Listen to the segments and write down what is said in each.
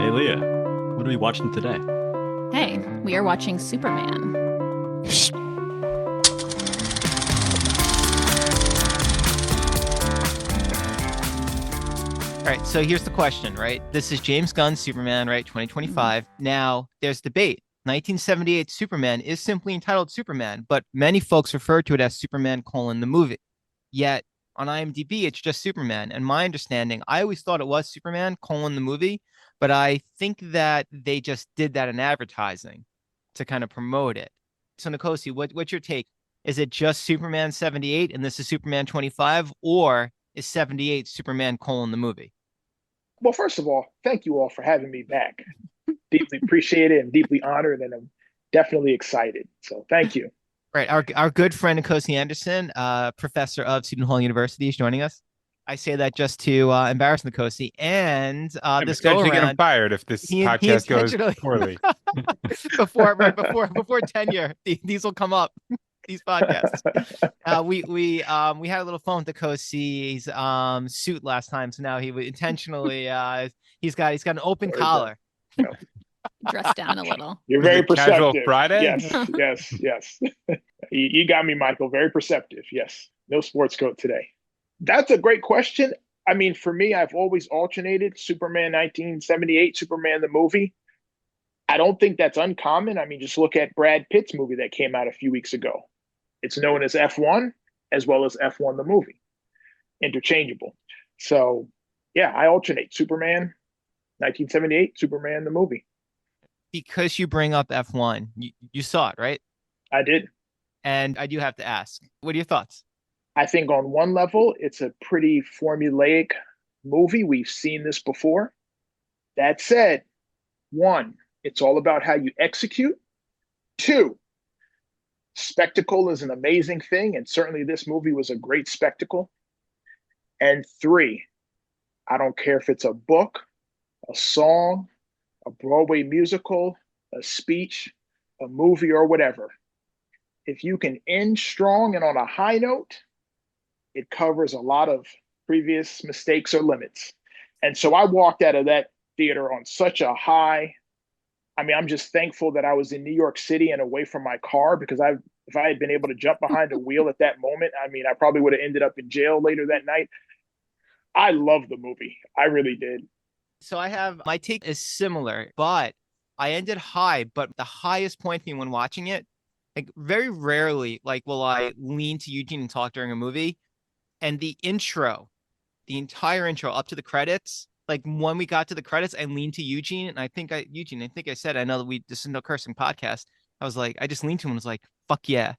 Hey Leah, what are we watching today? Hey, we are watching Superman. All right, so here's the question, right? This is James Gunn, Superman, right? Mhm. 2025. Now, there's debate. 1978 Superman is simply entitled Superman, but many folks refer to it as Superman colon the movie. Yet on IMDb, it's just Superman. And my understanding, I always thought it was Superman colon the movie, but I think that they just did that in advertising to kind of promote it. So, Nkosi, what's your take? Is it just Superman 78 and this is Superman 25, or is 78 Superman colon the movie? Well, first of all, thank you all for having me back. Deeply appreciate it and deeply honored, and I'm definitely excited. So thank you. Right. Our good friend Nkosi Anderson, professor of Seton Hall University, is joining us. I say that just to embarrass Nkosi. And Yeah, this go potentially get him around, fired if this he podcast goes intentionally poorly. before tenure, these will come up. These podcasts. We had a little fun with Nkosi's suit last time, so now he would intentionally he's got an open collar. No, Dress down a little. you're Was very it casual perceptive. Friday? Yes, yes, yes. You got me, Michael. Very perceptive. Yes. No sports coat today. That's a great question. I mean, for me, I've always alternated Superman 1978, Superman the movie. I don't think that's uncommon. I mean, just look at Brad Pitt's movie that came out a few weeks ago. It's known as F1 as well as F1 the movie, interchangeable. So, yeah, I alternate Superman 1978, Superman the movie. Because you bring up F1, you saw it, right? I did. And I do have to ask, what are your thoughts? I think on one level, it's a pretty formulaic movie. We've seen this before. That said, one, it's all about how you execute. Two, spectacle is an amazing thing, and certainly this movie was a great spectacle. And three, I don't care if it's a book, a song, a Broadway musical, a speech, a movie, or whatever. If you can end strong and on a high note, it covers a lot of previous mistakes or limits. And so I walked out of that theater on such a high. I mean, I'm just thankful that I was in New York City and away from my car because if I had been able to jump behind the wheel at that moment, I mean, I probably would have ended up in jail later that night. I love the movie. I really did. So I have my take is similar, but I ended high, but the highest point for me when watching it, like very rarely, like will I lean to Eugene and talk during a movie. And the intro, the entire intro up to the credits, like when we got to the credits, I leaned to Eugene, and Eugene, I think I said, I know that this is no cursing podcast. I was like, I just leaned to him and was like, fuck yeah.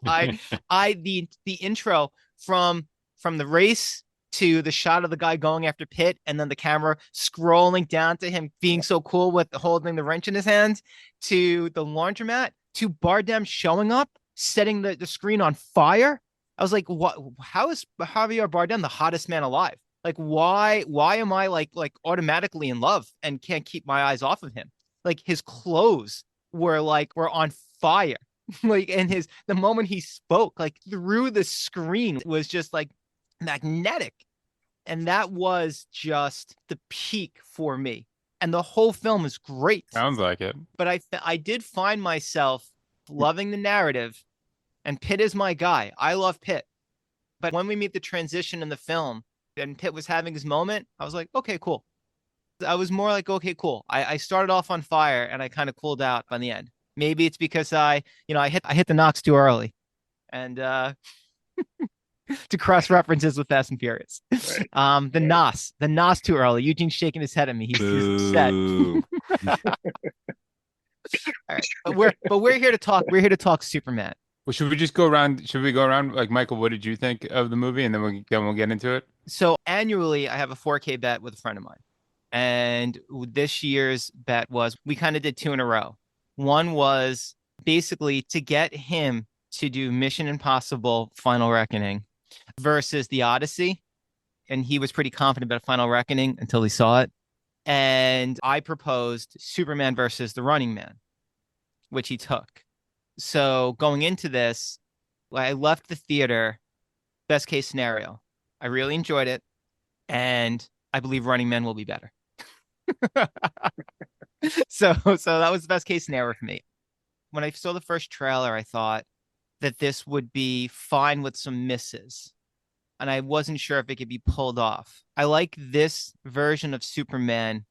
I the intro from the race to the shot of the guy going after Pitt, and then the camera scrolling down to him being so cool with holding the wrench in his hand, to the laundromat, to Bardem showing up, setting the screen on fire. I was like, what? How is Javier Bardem the hottest man alive? Like, why am I like automatically in love and can't keep my eyes off of him? Like his clothes were on fire. Like, and the moment he spoke, like through the screen, was just like magnetic. And that was just the peak for me. And the whole film is great. Sounds like it. But I did find myself loving the narrative, and Pitt is my guy. I love Pitt. But when we meet the transition in the film and Pitt was having his moment, I was like, okay, cool. I was more like, okay, cool. I started off on fire and I kind of cooled out by the end. Maybe it's because I hit the knocks too early, and to cross references with Fast and Furious. Right. The Nos too early. Eugene's shaking his head at me. He's upset. Boo. All right, but we're here to talk. We're here to talk Superman. Well, should we just go around? Should we go around? Like, Michael, what did you think of the movie? And then we'll get into it. So annually, I have a 4K bet with a friend of mine, and this year's bet was we kind of did two in a row. One was basically to get him to do Mission Impossible: Final Reckoning versus The Odyssey, and he was pretty confident about Final Reckoning until he saw it. And I proposed Superman versus The Running Man, which he took. So going into this, I left the theater, best case scenario. I really enjoyed it, and I believe Running Man will be better. So that was the best case scenario for me. When I saw the first trailer, I thought that this would be fine with some misses, and I wasn't sure if it could be pulled off. I like this version of Superman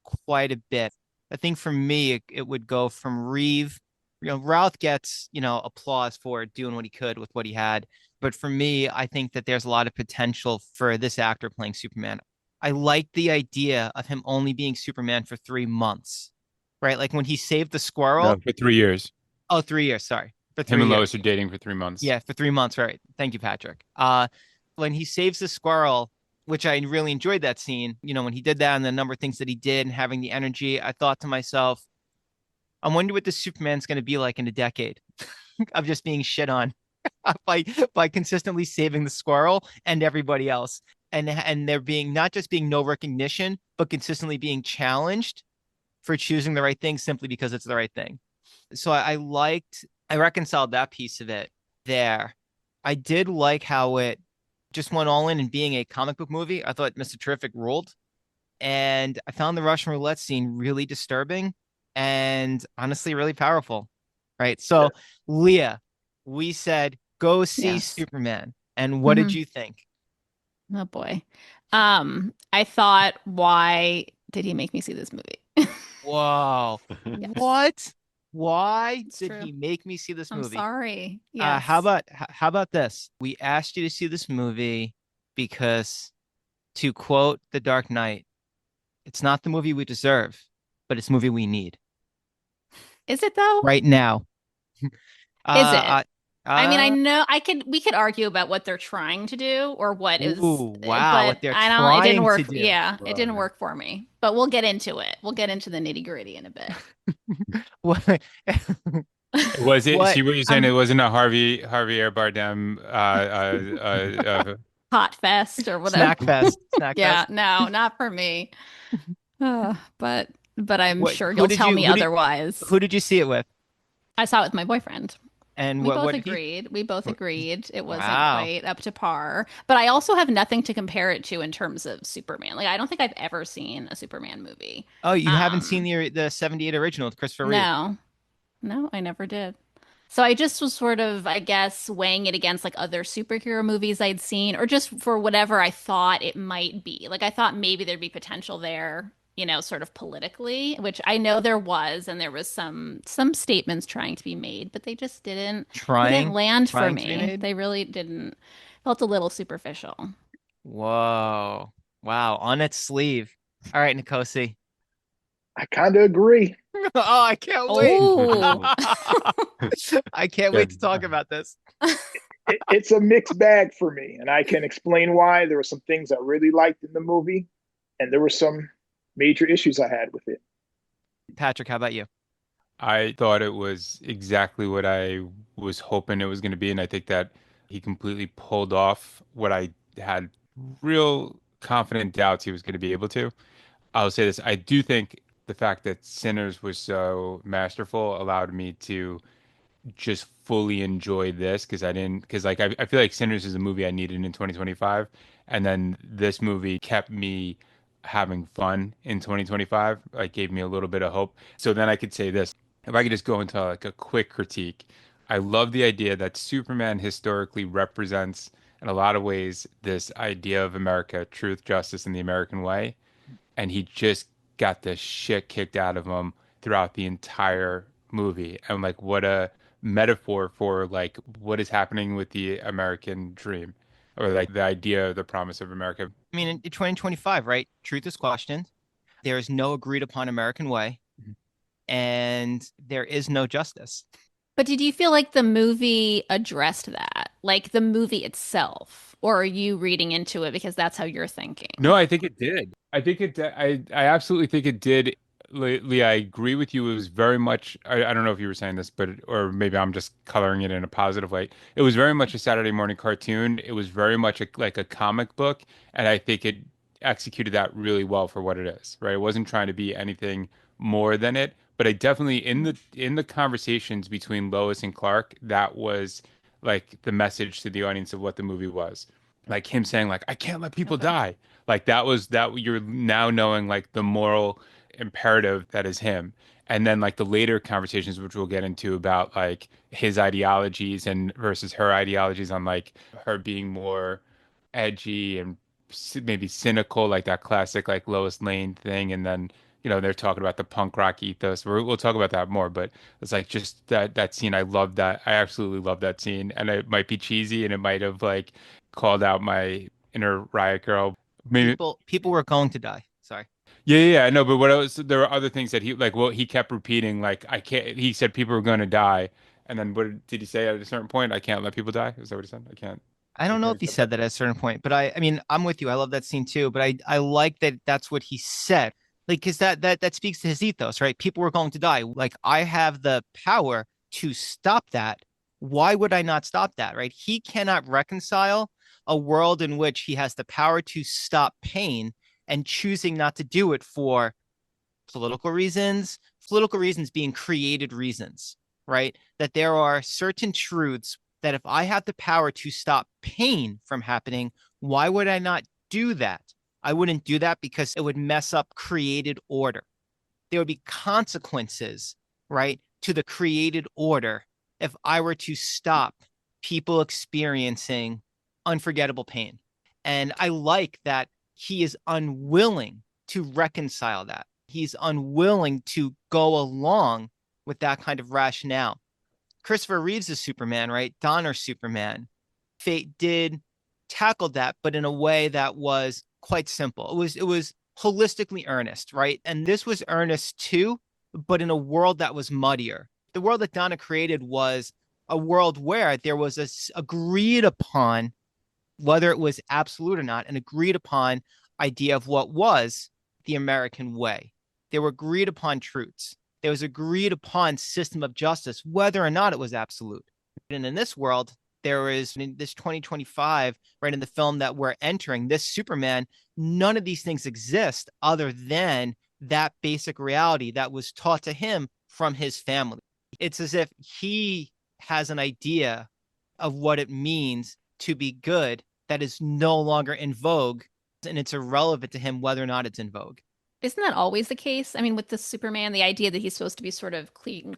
quite a bit. I think for me, it would go from Reeve. Routh gets, applause for doing what he could with what he had. But for me, I think that there's a lot of potential for this actor playing Superman. I like the idea of him only being Superman for 3 months, right? Like when he saved the No, squirrel. for 3 years. Oh, 3 years. Sorry. For Him three and years. Lois are dating for 3 months. Yeah, for 3 months. Right. Thank you, Patrick. When he saves the squirrel, which I really enjoyed that scene, when he did that and the number of things that he did and having the energy, I thought to myself, I wonder what the Superman's going to be like in a decade of just being shit on by consistently saving the squirrel and everybody else. And there being not just being no recognition, but consistently being challenged for choosing the right thing simply because it's the right thing. So I reconciled that piece of it there. I did like how it just went all in and being a comic book movie. I thought Mr. Terrific ruled. And I found the Russian roulette scene really disturbing and honestly really powerful. Right. So, Leah, we said go see Yes. Superman. And what did you think? Oh boy. I thought, why did he make me see this movie? Whoa. Yes. What? Why It's did true. he make me see this I'm movie? sorry. Yes. How about this? We asked you to see this movie because, to quote The Dark Knight, it's not the movie we deserve, but it's the movie we need Is it though? right now. Is it? I mean, I uh, know we could argue about what they're trying to do or what is, Ooh, wow, but what they're I don't, it didn't trying work. to do. Yeah, it didn't Right. work for me. But we'll get into it. We'll get into the nitty-gritty in a bit. What? Was it? What? See what you're saying? It wasn't a Harvey Air Bardem Hot fest or whatever. Snack fest. Snack Yeah, fest. no, not for me. But I'm What? sure Who you'll did tell you? me otherwise. Who did you see it with? I saw it with my boyfriend. And We what? both What did he? agreed. We both agreed it wasn't Wow. quite up to par. But I also have nothing to compare it to in terms of Superman. Like I don't think I've ever seen a Superman movie. Oh, you haven't seen Um, the '78 original with Christopher Reeve? no. No, I never did. So I just was sort of, I guess, weighing it against like other superhero movies I'd seen, or just for whatever I thought it might be. Like I thought maybe there'd be potential there, sort of politically, which I know there was, and there was some statements trying to be made, but they didn't Trying, land for trying to be me. made. They really didn't. Felt a little superficial. Whoa. Wow. On its sleeve. All right, Nkosi. I kind of agree. Oh, I can't wait. Oh, I can't wait to talk about this. It's a mixed bag for me, and I can explain why. There were some things I really liked in the movie, and there were some major issues I had with it. Patrick, how about you? I thought it was exactly what I was hoping it was going to be, and I think that he completely pulled off what I had real confident doubts he was going to be able to. I'll say this, I do think the fact that Sinners was so masterful allowed me to just fully enjoy this because I feel like Sinners is a movie I needed in 2025, and then this movie kept me having fun in 2025, like gave me a little bit of hope. So then I could say this, if I could just go into like a quick critique. I love the idea that Superman historically represents in a lot of ways this idea of America, truth, justice, and the American way, and he just got the shit kicked out of him throughout the entire movie. And like what a metaphor for like what is happening with the American dream or like the idea, the promise of America. I mean, in 2025, right? Truth is questioned. There is no agreed upon American way, and there is no justice. but did you feel like the movie addressed that? Like the movie itself? Or are you reading into it because that's how you're thinking? No, I think it did. I absolutely think it did. Lee, I agree with you. It was very much, I don't know if you were saying this, but, or maybe I'm just coloring it in a positive light. It was very much a Saturday morning cartoon. It was very much like a comic book. And I think it executed that really well for what it is, right? It wasn't trying to be anything more than it, but I definitely, in the conversations between Lois and Clark, that was like the message to the audience of what the movie was, like him saying like I can't let people Okay. die. Like that was that you're now knowing like the moral imperative that is him. And then like the later conversations, which we'll get into about like his ideologies and versus her ideologies on like her being more edgy and maybe cynical, like that classic like Lois Lane thing. And then, they're talking about the punk rock ethos. We'll talk about that more, but it's like just that scene. I love that. I absolutely love that scene. And it might be cheesy and it might have like called out my inner riot girl. Maybe People were going to die. Sorry. yeah, I know, but there were other things that he kept repeating, like, I can't, he said people are going to die. And then what did he say at a certain point? I can't let people die. Is that what he said? I can't. I don't know if he said that at a certain point, but I mean, I'm with you. I love that scene too, but I like that that's what he said. Like, because that speaks to his ethos, right? People were going to die. Like, I have the power to stop that. Why would I not stop that, right? He cannot reconcile a world in which he has the power to stop pain and choosing not to do it for political reasons being created reasons, right? That there are certain truths that if I have the power to stop pain from happening, why would I not do that? I wouldn't do that because it would mess up created order. There would be consequences, right, to the created order if I were to stop people experiencing unforgettable pain. And I like that he is unwilling to reconcile that. He's unwilling to go along with that kind of rationale. Christopher Reeves is Superman, right? Donner's Superman. Fate did tackle that, but in a way that was quite simple. It was holistically earnest, right? And this was earnest too, but in a world that was muddier. The world that Donner created was a world where there was a agreed upon, whether it was absolute or not, an agreed upon idea of what was the American way. There were agreed upon truths. There was agreed upon system of justice, whether or not it was absolute. And in this world, there is in this 2025, right, in the film that we're entering, this Superman, none of these things exist other than that basic reality that was taught to him from his family. It's as if he has an idea of what it means to be good that is no longer in vogue, and it's irrelevant to him whether or not it's in vogue. Isn't that always the case? I mean, with the Superman, the idea that he's supposed to be sort of clean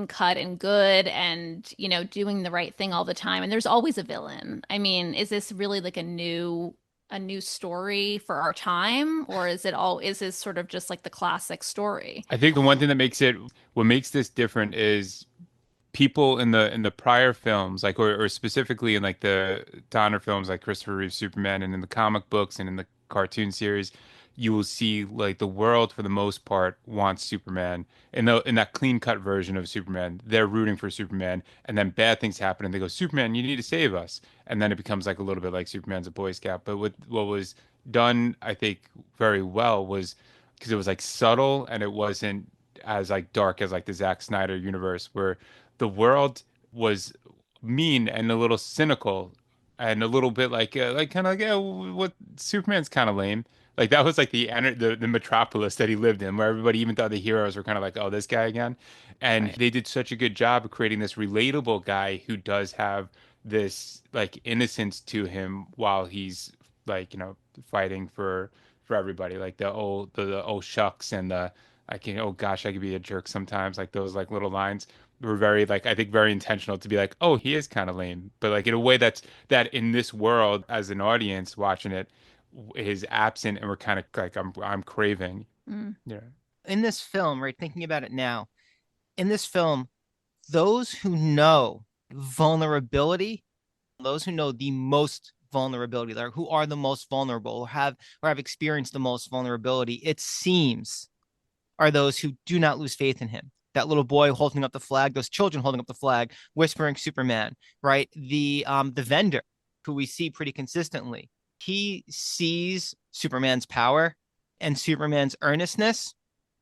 cut and good and, doing the right thing all the time. And there's always a villain. I mean, is this really like a new story for our time, or is this sort of just like the classic story? I think the one thing what makes this different is people in the prior films, like or specifically in like the Donner films, like Christopher Reeve Superman, and in the comic books and in the cartoon series, you will see like the world for the most part wants Superman. In that clean cut version of Superman, they're rooting for Superman, and then bad things happen, and they go, Superman, you need to save us, and then it becomes like a little bit like Superman's a Boy Scout. But what was done, I think, very well was because it was like subtle and it wasn't as like dark as like the Zack Snyder universe where the world was mean and a little cynical and a little bit like kind of like what Superman's kind of lame. Like that was like the metropolis that he lived in, where everybody even thought the heroes were kind of like, oh, this guy again. And Right. they did such a good job of creating this relatable guy who does have this like innocence to him while he's like, fighting for everybody. Like the oh shucks and the I can oh gosh, I could be a jerk sometimes. Like those like little lines were very like I think very intentional to be like, oh, he is kind of lame, but like in a way that in this world as an audience watching it is absent, and we're kind of like I'm craving. Mm. Yeah. In this film, right, thinking about it now, in this film, those who know vulnerability, those who know the most vulnerability, like who are the most vulnerable, or have experienced the most vulnerability, it seems, are those who do not lose faith in him. That little boy holding up the flag, those children holding up the flag, whispering Superman, right? The vendor who we see pretty consistently, he sees Superman's power and Superman's earnestness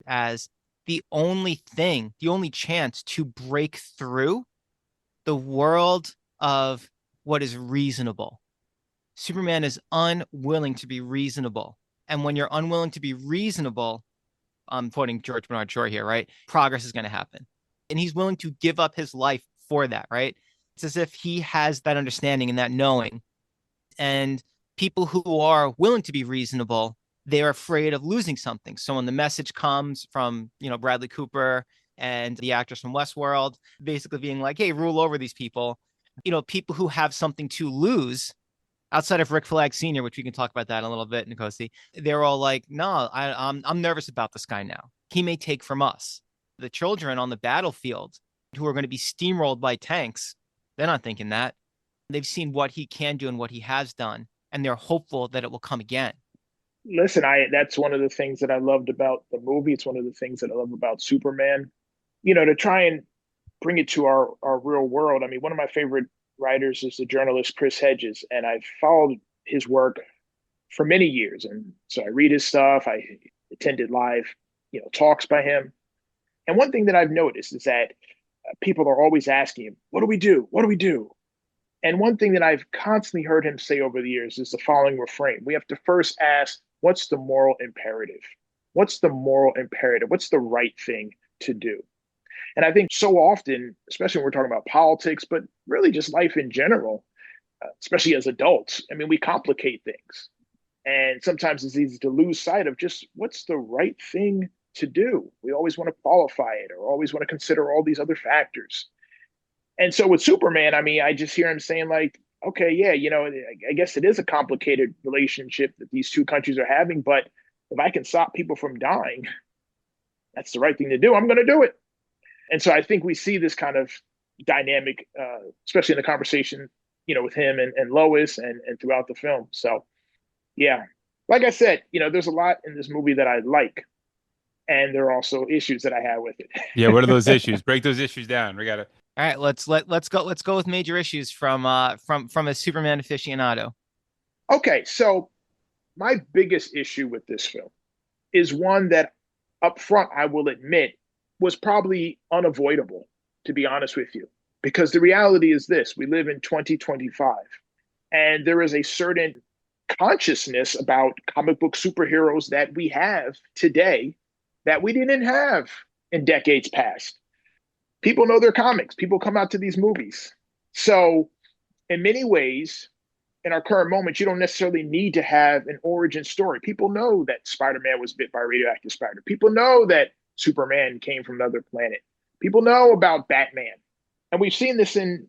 as the only thing, the only chance to break through the world of what is reasonable. Superman is unwilling to be reasonable. And when you're unwilling to be reasonable, I'm quoting George Bernard Shaw here, right? Progress is going to happen. And he's willing to give up his life for that, right? It's as if he has that understanding and that knowing. And people who are willing to be reasonable they're afraid of losing something. So when the message comes from, Bradley Cooper and the actress from Westworld, basically being like, hey, rule over these people, people who have something to lose outside of Rick Flag Sr., which we can talk about that in a little bit, Nkosi, they're all like, no, I'm nervous about this guy now. He may take from us. The children on the battlefield who are going to be steamrolled by tanks, they're not thinking that. They've seen what he can do and what he has done, and they're hopeful that it will come again. Listen, that's one of the things that I loved about the movie. It's one of the things that I love about Superman. To try and bring it to our real world. I mean, one of my favorite writers is the journalist Chris Hedges, and I've followed his work for many years. And so I read his stuff. I attended live, talks by him. And one thing that I've noticed is that people are always asking him, what do we do? What do we do? And one thing that I've constantly heard him say over the years is the following refrain. We have to first ask, what's the moral imperative? What's the moral imperative? What's the right thing to do? And I think so often, especially when we're talking about politics, but really just life in general, especially as adults, I mean, we complicate things. And sometimes it's easy to lose sight of just what's the right thing to do. We always want to qualify it or always want to consider all these other factors. And so with Superman, I mean, I just hear him saying like, okay, yeah, I guess it is a complicated relationship that these two countries are having, but if I can stop people from dying, that's the right thing to do. I'm going to do it. And so I think we see this kind of dynamic, especially in the conversation, with him and Lois and throughout the film. So, yeah, like I said, there's a lot in this movie that I like, and there are also issues that I have with it. Yeah, what are those issues? Break those issues down. We gotta. All right, let's go with major issues from a Superman aficionado. Okay, so my biggest issue with this film is one that up front I will admit was probably unavoidable, to be honest with you, because the reality is this: we live in 2025, and there is a certain consciousness about comic book superheroes that we have today that we didn't have in decades past. People know their comics. People come out to these movies. So in many ways, in our current moment, you don't necessarily need to have an origin story. People know that Spider-Man was bit by a radioactive spider. People know that Superman came from another planet. People know about Batman. And we've seen this in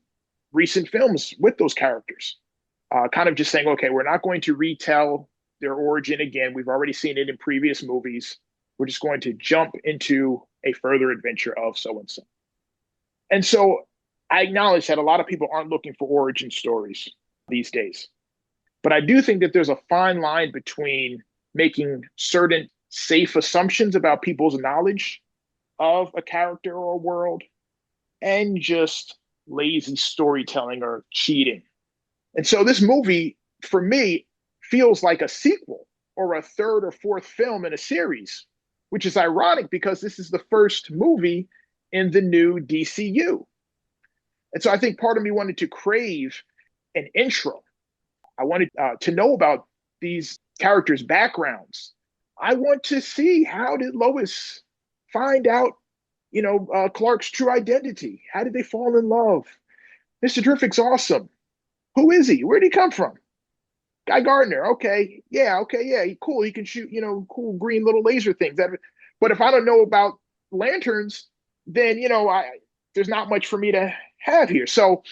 recent films with those characters. Kind of just saying, okay, we're not going to retell their origin again. We've already seen it in previous movies. We're just going to jump into a further adventure of so-and-so. And so I acknowledge that a lot of people aren't looking for origin stories these days. But I do think that there's a fine line between making certain safe assumptions about people's knowledge of a character or a world and just lazy storytelling or cheating. And so this movie, for me, feels like a sequel or a third or fourth film in a series, which is ironic because this is the first movie in the new DCU. And so I think part of me wanted to crave an intro. I wanted to know about these characters' backgrounds. I want to see, how did Lois find out, Clark's true identity? How did they fall in love? Mr. Terrific's awesome. Who is he? Where did he come from? Guy Gardner. Okay. Yeah. Cool. He can shoot, cool green little laser things. But if I don't know about lanterns, then, there's not much for me to have here. So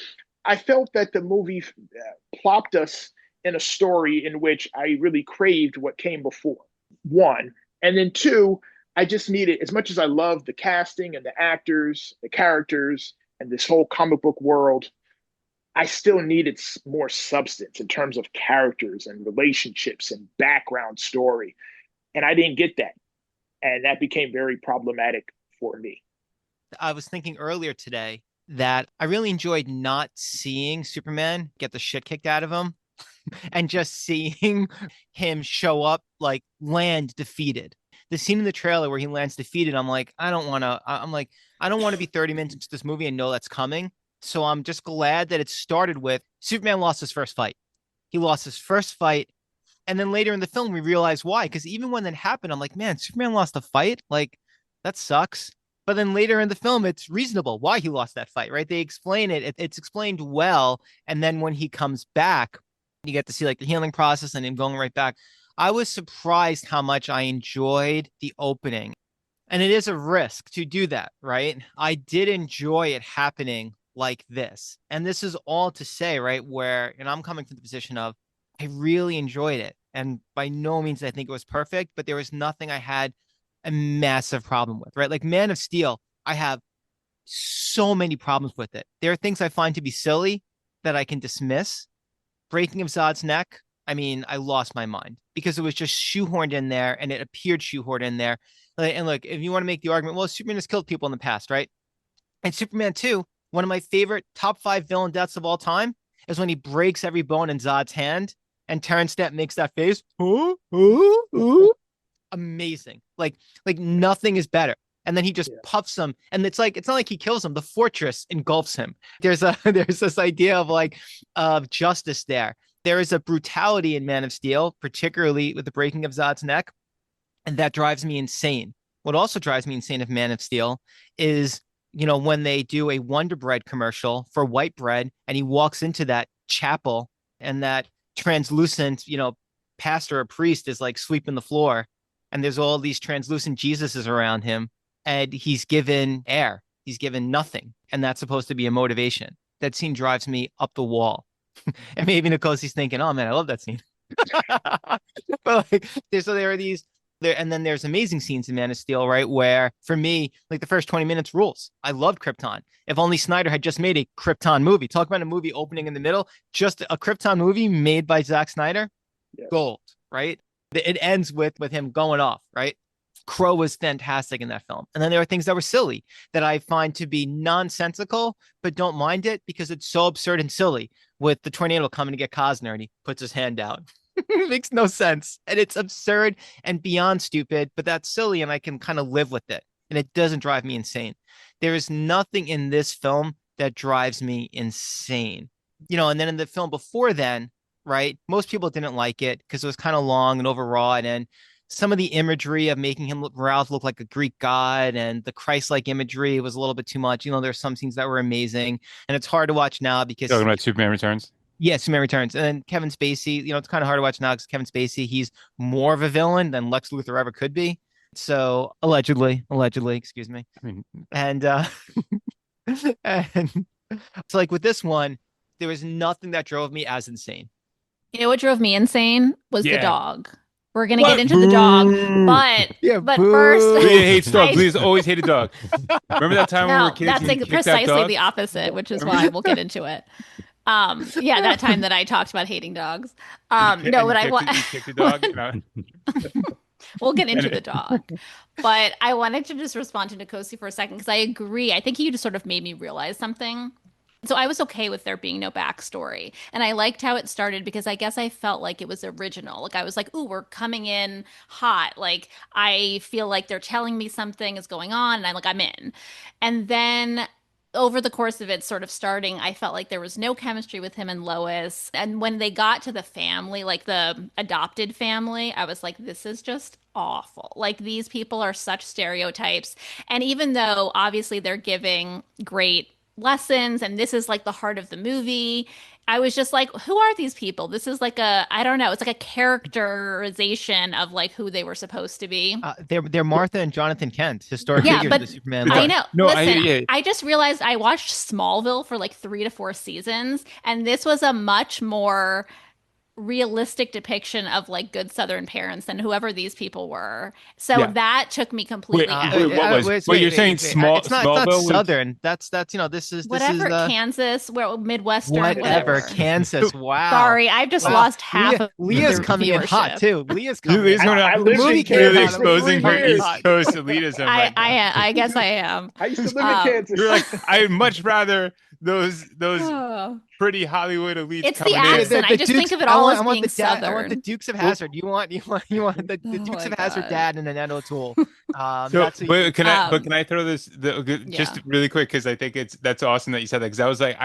I felt that the movie plopped us in a story in which I really craved what came before. One. And then two, I just needed, as much as I love the casting and the actors, the characters, and this whole comic book world, I still needed more substance in terms of characters and relationships and background story. And I didn't get that. And that became very problematic for me. I was thinking earlier today that I really enjoyed not seeing Superman get the shit kicked out of him and just seeing him show up, like land defeated. The scene in the trailer where he lands defeated, I'm like, I don't want to be 30 minutes into this movie and know that's coming. So I'm just glad that it started with Superman lost his first fight. He lost his first fight. And then later in the film, we realize why. Because even when that happened, I'm like, man, Superman lost a fight? Like, that sucks. But then later in the film, it's reasonable why he lost that fight, right? They explain it. It's explained well. And then when he comes back, you get to see like the healing process and him going right back. I was surprised how much I enjoyed the opening. And it is a risk to do that, right? I did enjoy it happening like this. And this is all to say, right, where, and I'm coming from the position of, I really enjoyed it. And by no means I think it was perfect, but there was nothing I had a massive problem with, right? Like Man of Steel, I have so many problems with it. There are things I find to be silly that I can dismiss. Breaking of Zod's neck, I mean, I lost my mind because it was just shoehorned in there and it appeared shoehorned in there. And look, if you want to make the argument, well, Superman has killed people in the past, right? And Superman 2, one of my favorite top 5 villain deaths of all time is when he breaks every bone in Zod's hand and Terrence makes that face. Ooh, ooh, ooh. Amazing. Like nothing is better. And then he just puffs him. And it's not like he kills him. The fortress engulfs him. There's this idea of justice there. There is a brutality in Man of Steel, particularly with the breaking of Zod's neck. And that drives me insane. What also drives me insane of Man of Steel is, when they do a Wonder Bread commercial for white bread and he walks into that chapel and that translucent, pastor or priest is like sweeping the floor and there's all these translucent Jesuses around him and he's given air. He's given nothing. And that's supposed to be a motivation. That scene drives me up the wall. And maybe Nkosi's thinking, oh man, I love that scene. But there are these and then there's amazing scenes in Man of Steel, right? Where for me, like the first 20 minutes rules. I loved Krypton. If only Snyder had just made a Krypton movie. Talk about a movie opening in the middle, just a Krypton movie made by Zack Snyder. Yes. Gold, right? It ends with him going off, right? Crow was fantastic in that film. And then there are things that were silly that I find to be nonsensical, but don't mind it because it's so absurd and silly with the tornado coming to get Cosner and he puts his hand out. It makes no sense. And it's absurd and beyond stupid, but that's silly and I can kind of live with it. And it doesn't drive me insane. There is nothing in this film that drives me insane. And then in the film before then, right, most people didn't like it because it was kind of long and overwrought. And some of the imagery of making him Ralph look like a Greek god and the Christ-like imagery was a little bit too much. There's some scenes that were amazing. And it's hard to watch now because... Talking about Superman Returns? Yeah, Superman Returns. And then Kevin Spacey, it's kind of hard to watch now because Kevin Spacey, he's more of a villain than Lex Luthor ever could be. So allegedly, excuse me. I mean, and and so like with this one, there was nothing that drove me as insane. You know what drove me insane was the dog. We're gonna What? get into the dog, but first, Leah hates dogs. Leah's always hated dogs. Remember that time when we were kids? That's and you precisely that dog? the opposite, which is why we'll get into it. That time that I talked about hating dogs. No, but I want you kicked the dog. We'll get into the dog, but I wanted to just respond to Nkosi for a second because I agree. I think he just sort of made me realize something. So I was okay with there being no backstory. And I liked how it started because I guess I felt like it was original. Like I was like, ooh, we're coming in hot. Like I feel like they're telling me something is going on and I'm in. And then over the course of it sort of starting, I felt like there was no chemistry with him and Lois. And when they got to the family, like the adopted family, I was like, this is just awful. Like these people are such stereotypes. And even though obviously they're giving great lessons and this is like the heart of the movie, I was just like, who are these people? This is like I don't know, it's like a characterization of like who they were supposed to be. They're Martha and Jonathan Kent, historic figures of the Superman. I know. No, listen, I just realized I watched Smallville for like 3 to 4 seasons, and this was a much more realistic depiction of like good Southern parents than whoever these people were. So that took me completely out. Wait, you're saying small? It's not Southern. That's this is whatever Kansas, Midwestern, whatever Kansas. Wow. Sorry, I've just lost half of Leah's coming in hot too. Leah's coming. Really exposing her East Coast elitism. I guess I am. I used to live in Kansas. You're like, I'd much rather those pretty Hollywood elites. It's the accent. I just think of it all as being Southern. I want the Dukes of Hazzard. You want the Dukes of Hazzard dad and Annette O'Toole. Can I throw this just really quick because I think that's awesome that you said that because I was like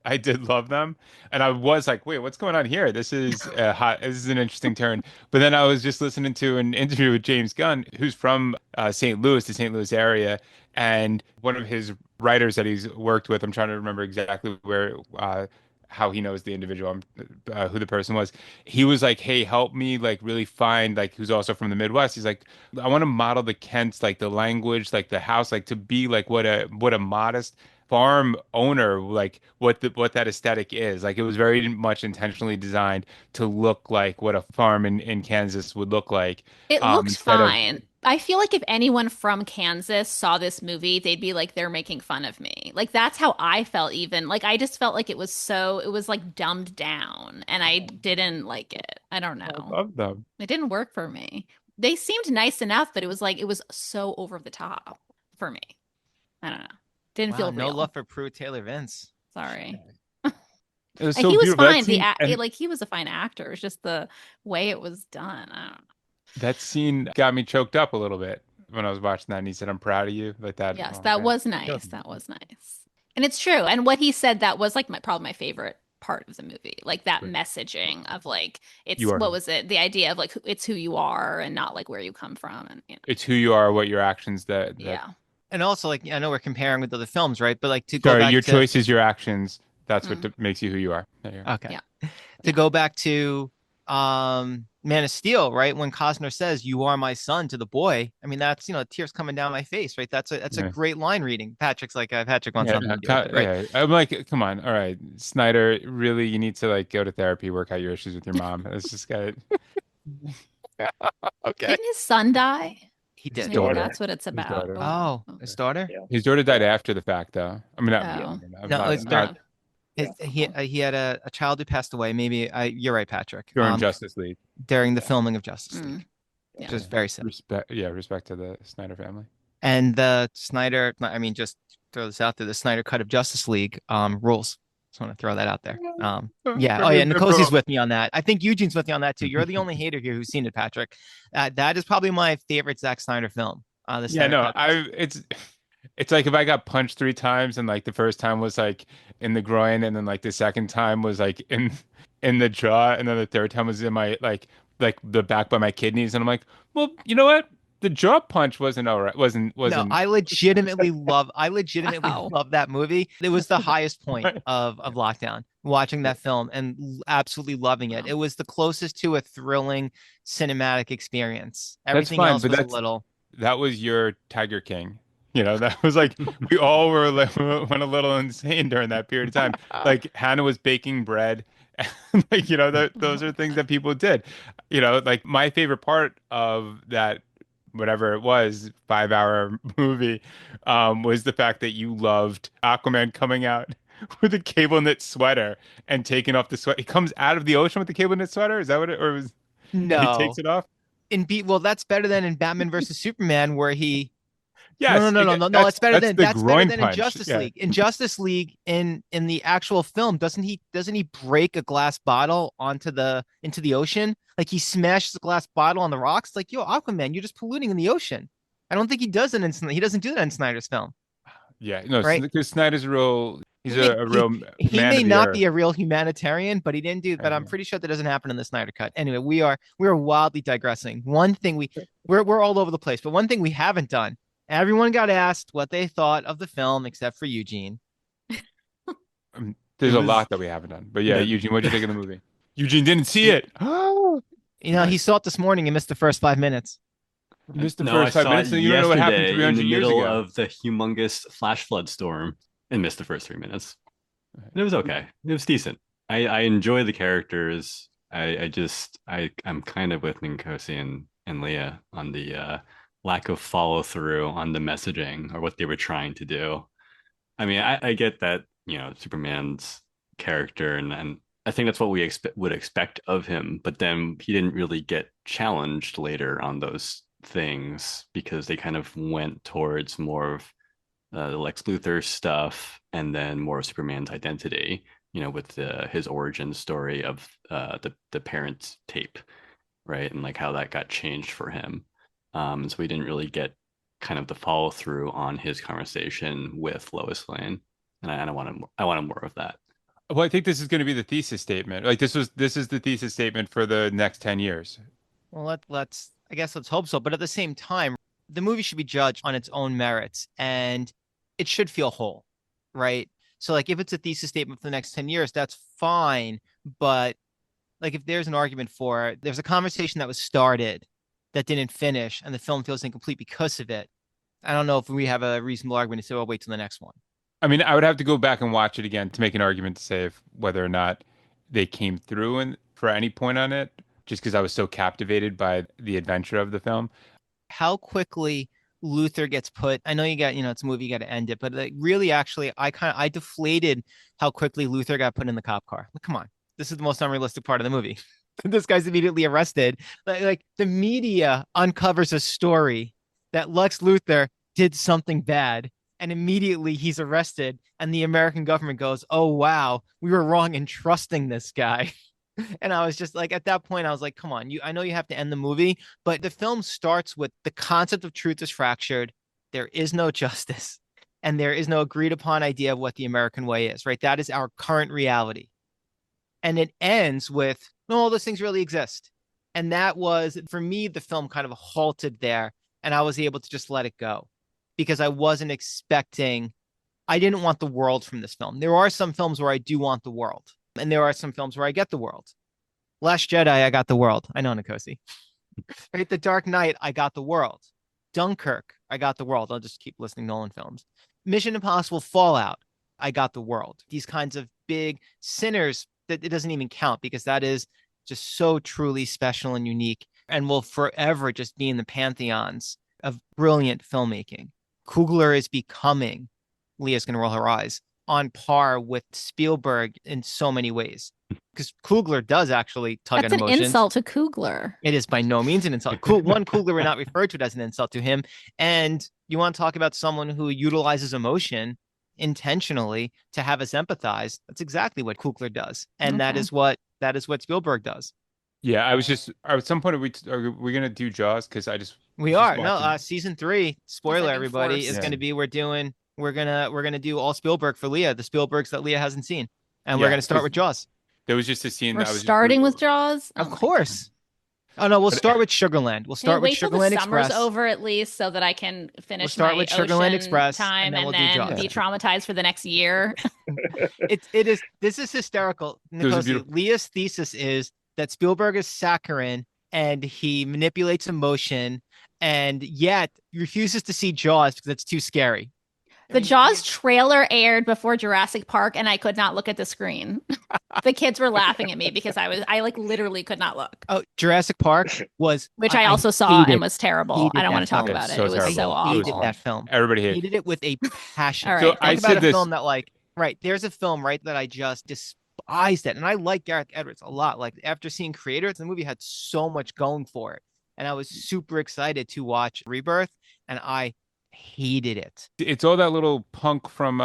I did love them and I was like, wait, what's going on here? This is hot. This is an interesting turn. But then I was just listening to an interview with James Gunn, who's from St. Louis, the St. Louis area, and one of his writers that he's worked with, I'm trying to remember exactly where how he knows the individual, who the person was. He was like, "Hey, help me like really find like who's also from the Midwest." He's like, "I want to model the Kents, like the language, like the house, like to be like what a modest farm owner, like what that aesthetic is. Like it was very much intentionally designed to look like what a farm in Kansas would look like, It looks instead of fine. I feel like if anyone from Kansas saw this movie, they'd be like, they're making fun of me. Like that's how I felt even. Like I just felt like it was like dumbed down and I didn't like it. I don't I know. love them. It didn't work for me. They seemed nice enough, but it was like it was so over the top for me. I don't know. Didn't Wow, feel no real. love for Prue Taylor Vince. Sorry. It was so He was beautiful. That fine. scene, and Like he was a fine actor. It's just the way it was done. I don't know. that scene got me choked up a little bit when I was watching that. And he said, "I'm proud of you," like that. Yes, Oh that God, was killed nice. me. That was nice. And it's true. And what he said, that was like probably my favorite part of the movie. Like that Right. messaging of like You it's are. what was it? The idea of like it's who you are and not like where you come from and It's who you are, what your actions that. yeah. And also, like, I know we're comparing with other films, right? But like to go Sorry, back your to, choices, your actions. That's what Mm, makes you who you are. There you go. okay, yeah. to Yeah. go back to Man of Steel, right? When Costner says, "You are my son" to the boy, I mean, that's, tears coming down my face, right? That's a Yeah. great line reading. Patrick's like, Patrick wants Yeah, something to do with it, right? yeah. I'm like, come on, all right, Snyder. Really, you need to like go to therapy, work out your issues with your mom. It's just got okay. Didn't his son die? He His did. Maybe daughter, that's what it's his about. daughter. Oh, Oh, his okay. daughter? Yeah. His daughter died Yeah. after the fact, though. I mean, not, yeah, Oh. No, it's Okay. not he had a child who passed away. Maybe you're right, Patrick. during Justice League. During the Yeah. filming of Justice Mm, League, yeah. which is very sad. Respect to the Snyder family. And the Snyder, I mean, just throw this out there, the Snyder cut of Justice League rules. Just want to throw that out there. Yeah. Oh, yeah. Nikosi's with me on that. I think Eugene's with me on that too. You're the only hater here who's seen it, Patrick. That is probably my favorite Zack Snyder film. The Yeah, Snyder no, cut. it's like if I got punched 3 times and like the first time was like in the groin and then like the second time was like in the jaw and then the third time was in my like the back by my kidneys and I'm like, well, you know what? The jaw punch wasn't all right. No, Wasn't I legitimately Wow. love that movie. It was the highest point of lockdown, watching that film and absolutely loving it. Wow. It was the closest to a thrilling cinematic experience. That's Everything fine, else but was a little. that was your Tiger King. That was like we all were like, went a little insane during that period of time. Like Hannah was baking bread. And, like, those are things that people did. Like my favorite part of that, whatever it was, 5 hour movie, was the fact that you loved Aquaman coming out with a cable knit sweater and taking off the sweat. He comes out of the ocean with the cable knit sweater. Is that what it, or was, and he takes No. it off? Well, that's better than in Batman versus Superman, where he. No, no, Yes, no, no, no, no. It's better that's than the that's better groin than in punch. Justice Yeah. League. In Justice League, in the actual film, doesn't he break a glass bottle into the ocean? Like he smashes the glass bottle on the rocks. Like, yo, Aquaman, you're just polluting in the ocean. I don't think he does it he doesn't do that in Snyder's film, Yeah, no, right? because Snyder's a real, he's He may a he, real he man may of the not earth. be a real humanitarian, but he didn't do. But I'm pretty sure that doesn't happen in the Snyder cut. Anyway, we are wildly digressing. One thing we're all over the place, but one thing we haven't done. Everyone got asked what they thought of the film, except for Eugene. There's It a was lot that we haven't done. But yeah, the Eugene, what'd you think of the movie? Eugene didn't see it. He Nice. saw it this morning and missed the first 5 minutes. You missed the No, I first 5 minutes, saw it and you don't know what happened yesterday 300 in the years middle ago. of the humongous flash flood storm and missed the first 3 minutes. And it was okay. It was decent. I enjoy the characters. I'm kind of with Nkosi and Leah on the lack of follow through on the messaging or what they were trying to do. I mean, I get that, Superman's character and I think that's what we would expect of him, but then he didn't really get challenged later on those things because they kind of went towards more of the Lex Luthor stuff and then more of Superman's identity, with his origin story of the parent tape, right? And like how that got changed for him. So we didn't really get kind of the follow through on his conversation with Lois Lane, and I wanted more of that. Well, I think this is going to be the thesis statement. Like this is the thesis statement for the next 10 years. Well, let's hope so. But at the same time, the movie should be judged on its own merits and it should feel whole, right? So like if it's a thesis statement for the next 10 years, that's fine. But like if there's an argument for it, there's a conversation that was started that didn't finish and the film feels incomplete because of it. I don't know if we have a reasonable argument to say, "Well, wait till the next one." I mean, I would have to go back and watch it again to make an argument to say if whether or not they came through and for any point on it, just because I was so captivated by the adventure of the film. How quickly Luther gets put. I know you got, it's a movie, you got to end it, but like really, actually, I deflated how quickly Luther got put in the cop car. Like, come on, this is the most unrealistic part of the movie. This guy's immediately arrested. Like the media uncovers a story that Lex Luthor did something bad, and immediately he's arrested, and the American government goes, "Oh wow, we were wrong in trusting this guy." And I was just like, at that point, I was like, come on, I know you have to end the movie, but the film starts with the concept of truth is fractured. There is no justice, and there is no agreed upon idea of what the American way is, right? That is our current reality. And it ends with, no, all those things really exist. And that was, for me, the film kind of halted there, and I was able to just let it go because I wasn't expecting, I didn't want the world from this film. There are some films where I do want the world. And there are some films where I get the world. Last Jedi, I got the world. I know, Nkosi. Right? The Dark Knight, I got the world. Dunkirk, I got the world. I'll just keep listing Nolan films. Mission Impossible Fallout, I got the world. These kinds of big Sinners, that it doesn't even count because that is just so truly special and unique and will forever just be in the pantheons of brilliant filmmaking. Coogler is becoming, Leah's going to roll her eyes, on par with Spielberg in so many ways. Because Coogler does actually tug That's at emotions. an insult to Coogler. It is by no means an insult. One, Coogler would not refer to it as an insult to him. And you want to talk about someone who utilizes emotion intentionally to have us empathize. That's exactly what Coogler does. And that is what Spielberg does. Yeah, I was just at some point are we gonna do Jaws? Because we are no season 3. Spoiler, everybody, is going to be we're gonna do all Spielberg for Leah, the Spielbergs that Leah hasn't seen, and we're gonna start with Jaws. There was just a scene. We're starting with Jaws, of course. Oh no, we'll start with Sugarland. We'll start with Sugarland Express. Wait till the summer's over at least, so that I can finish. We'll start with Sugarland Express time, and then be traumatized for the next year. This is hysterical. Nkosi, Leah's thesis is that Spielberg is saccharine and he manipulates emotion, and yet refuses to see Jaws because it's too scary. The Jaws trailer aired before Jurassic Park, and I could not look at the screen. The kids were laughing at me because I like literally could not look. Oh, Jurassic Park was, which I also saw and was terrible. I don't want to talk about it. It was so awful. Hated that film. Everybody hated it with a passion. All right. So I said this. Film that there's a film that I just despised it, and I like Gareth Edwards a lot. Like after seeing Creator, the movie had so much going for it, and I was super excited to watch Rebirth, and I hated it. It's all that little punk from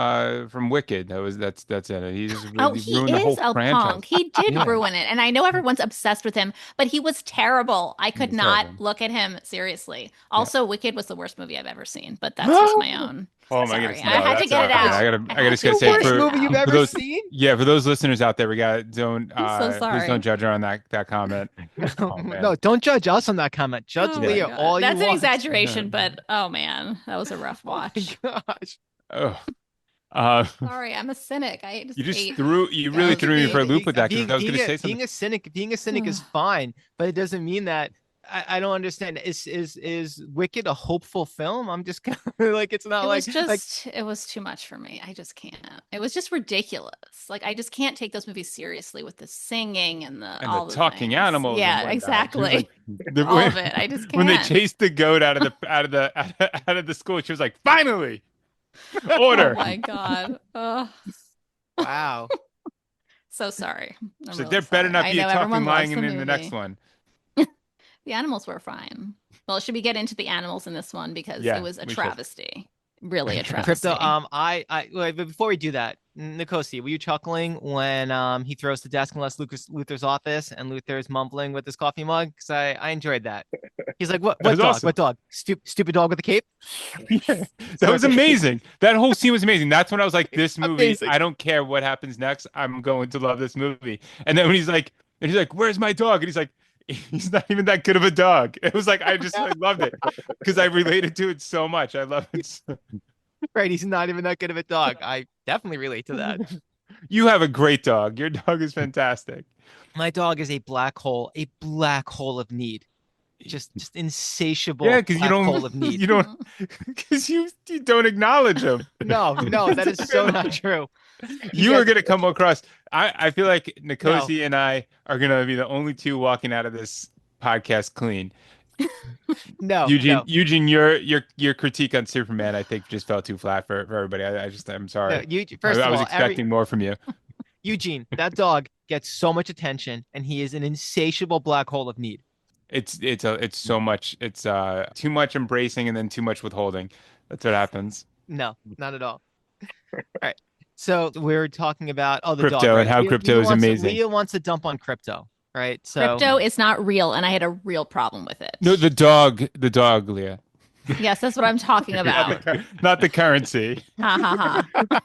Wicked. That's it. He just ruined the whole franchise. Punk. He did ruin it, and I know everyone's obsessed with him, but he was terrible. I could not look at him seriously. Also, Wicked was the worst movie I've ever seen, but that's just my own. Oh my goodness! I had to get it out. I gotta say, worst movie you've ever seen? Yeah, for those listeners out there, we don't. I'm so sorry. Please don't judge her on that comment. No, don't judge us on that comment. Judge Leah all you want. That's an exaggeration, but oh man, that was a rough watch. Gosh. Sorry, I'm a cynic. You really threw me for a loop with that. I was going to say something. Being a cynic is fine, but it doesn't mean that. I don't understand. Is Wicked a hopeful film? I'm just like, it's not it was too much for me. I just can't. It was just ridiculous. Like I just can't take those movies seriously with the singing and the talking animals. Yeah, exactly. All of it. I just can't. When they chased the goat out of the school, she was like, "Finally, order!" Oh my god. Wow. So sorry. So there better not be a talking lying in the next one. The animals were fine. Well, should we get into the animals in this one because it was a travesty? Really a travesty. Crypto, wait, but before we do that, Nkosi, were you chuckling when he throws the desk in Luther's office and Luther's mumbling with his coffee mug? Because I enjoyed that. He's like, what dog? Awesome. What dog? Stupid dog with a cape? Yeah, that was amazing. That whole scene was amazing. That's when I was like, this movie, amazing. I don't care what happens next. I'm going to love this movie. And then when he's like, where's my dog? And he's like, he's not even that good of a dog. It was like I loved it because I related to it so much. I love it. Right, he's not even that good of a dog. I definitely relate to that. You have a great dog. Your dog is fantastic. My dog is a black hole of need. Just Yeah, insatiable because black hole of need. you don't because you don't acknowledge him. No, that is so not true. You are gonna come across. I feel like No, Nkosi and I are gonna be the only two walking out of this podcast clean. no, Eugene, your critique on Superman, I think, just fell too flat for everybody. I'm no. sorry. You I, first I of was all, every expecting more from you. Eugene, that dog gets so much attention, and he is an insatiable black hole of need. It's so much. It's too much embracing and then too much withholding. That's what happens. No, not at all. All right. So we're talking about the dog, Crypto and right? how crypto is amazing. Leah wants to dump on crypto, right? So Crypto is not real, and I had a real problem with No, it. the dog, Leah. Yes, that's what I'm talking about. Not the currency. Ha ha ha.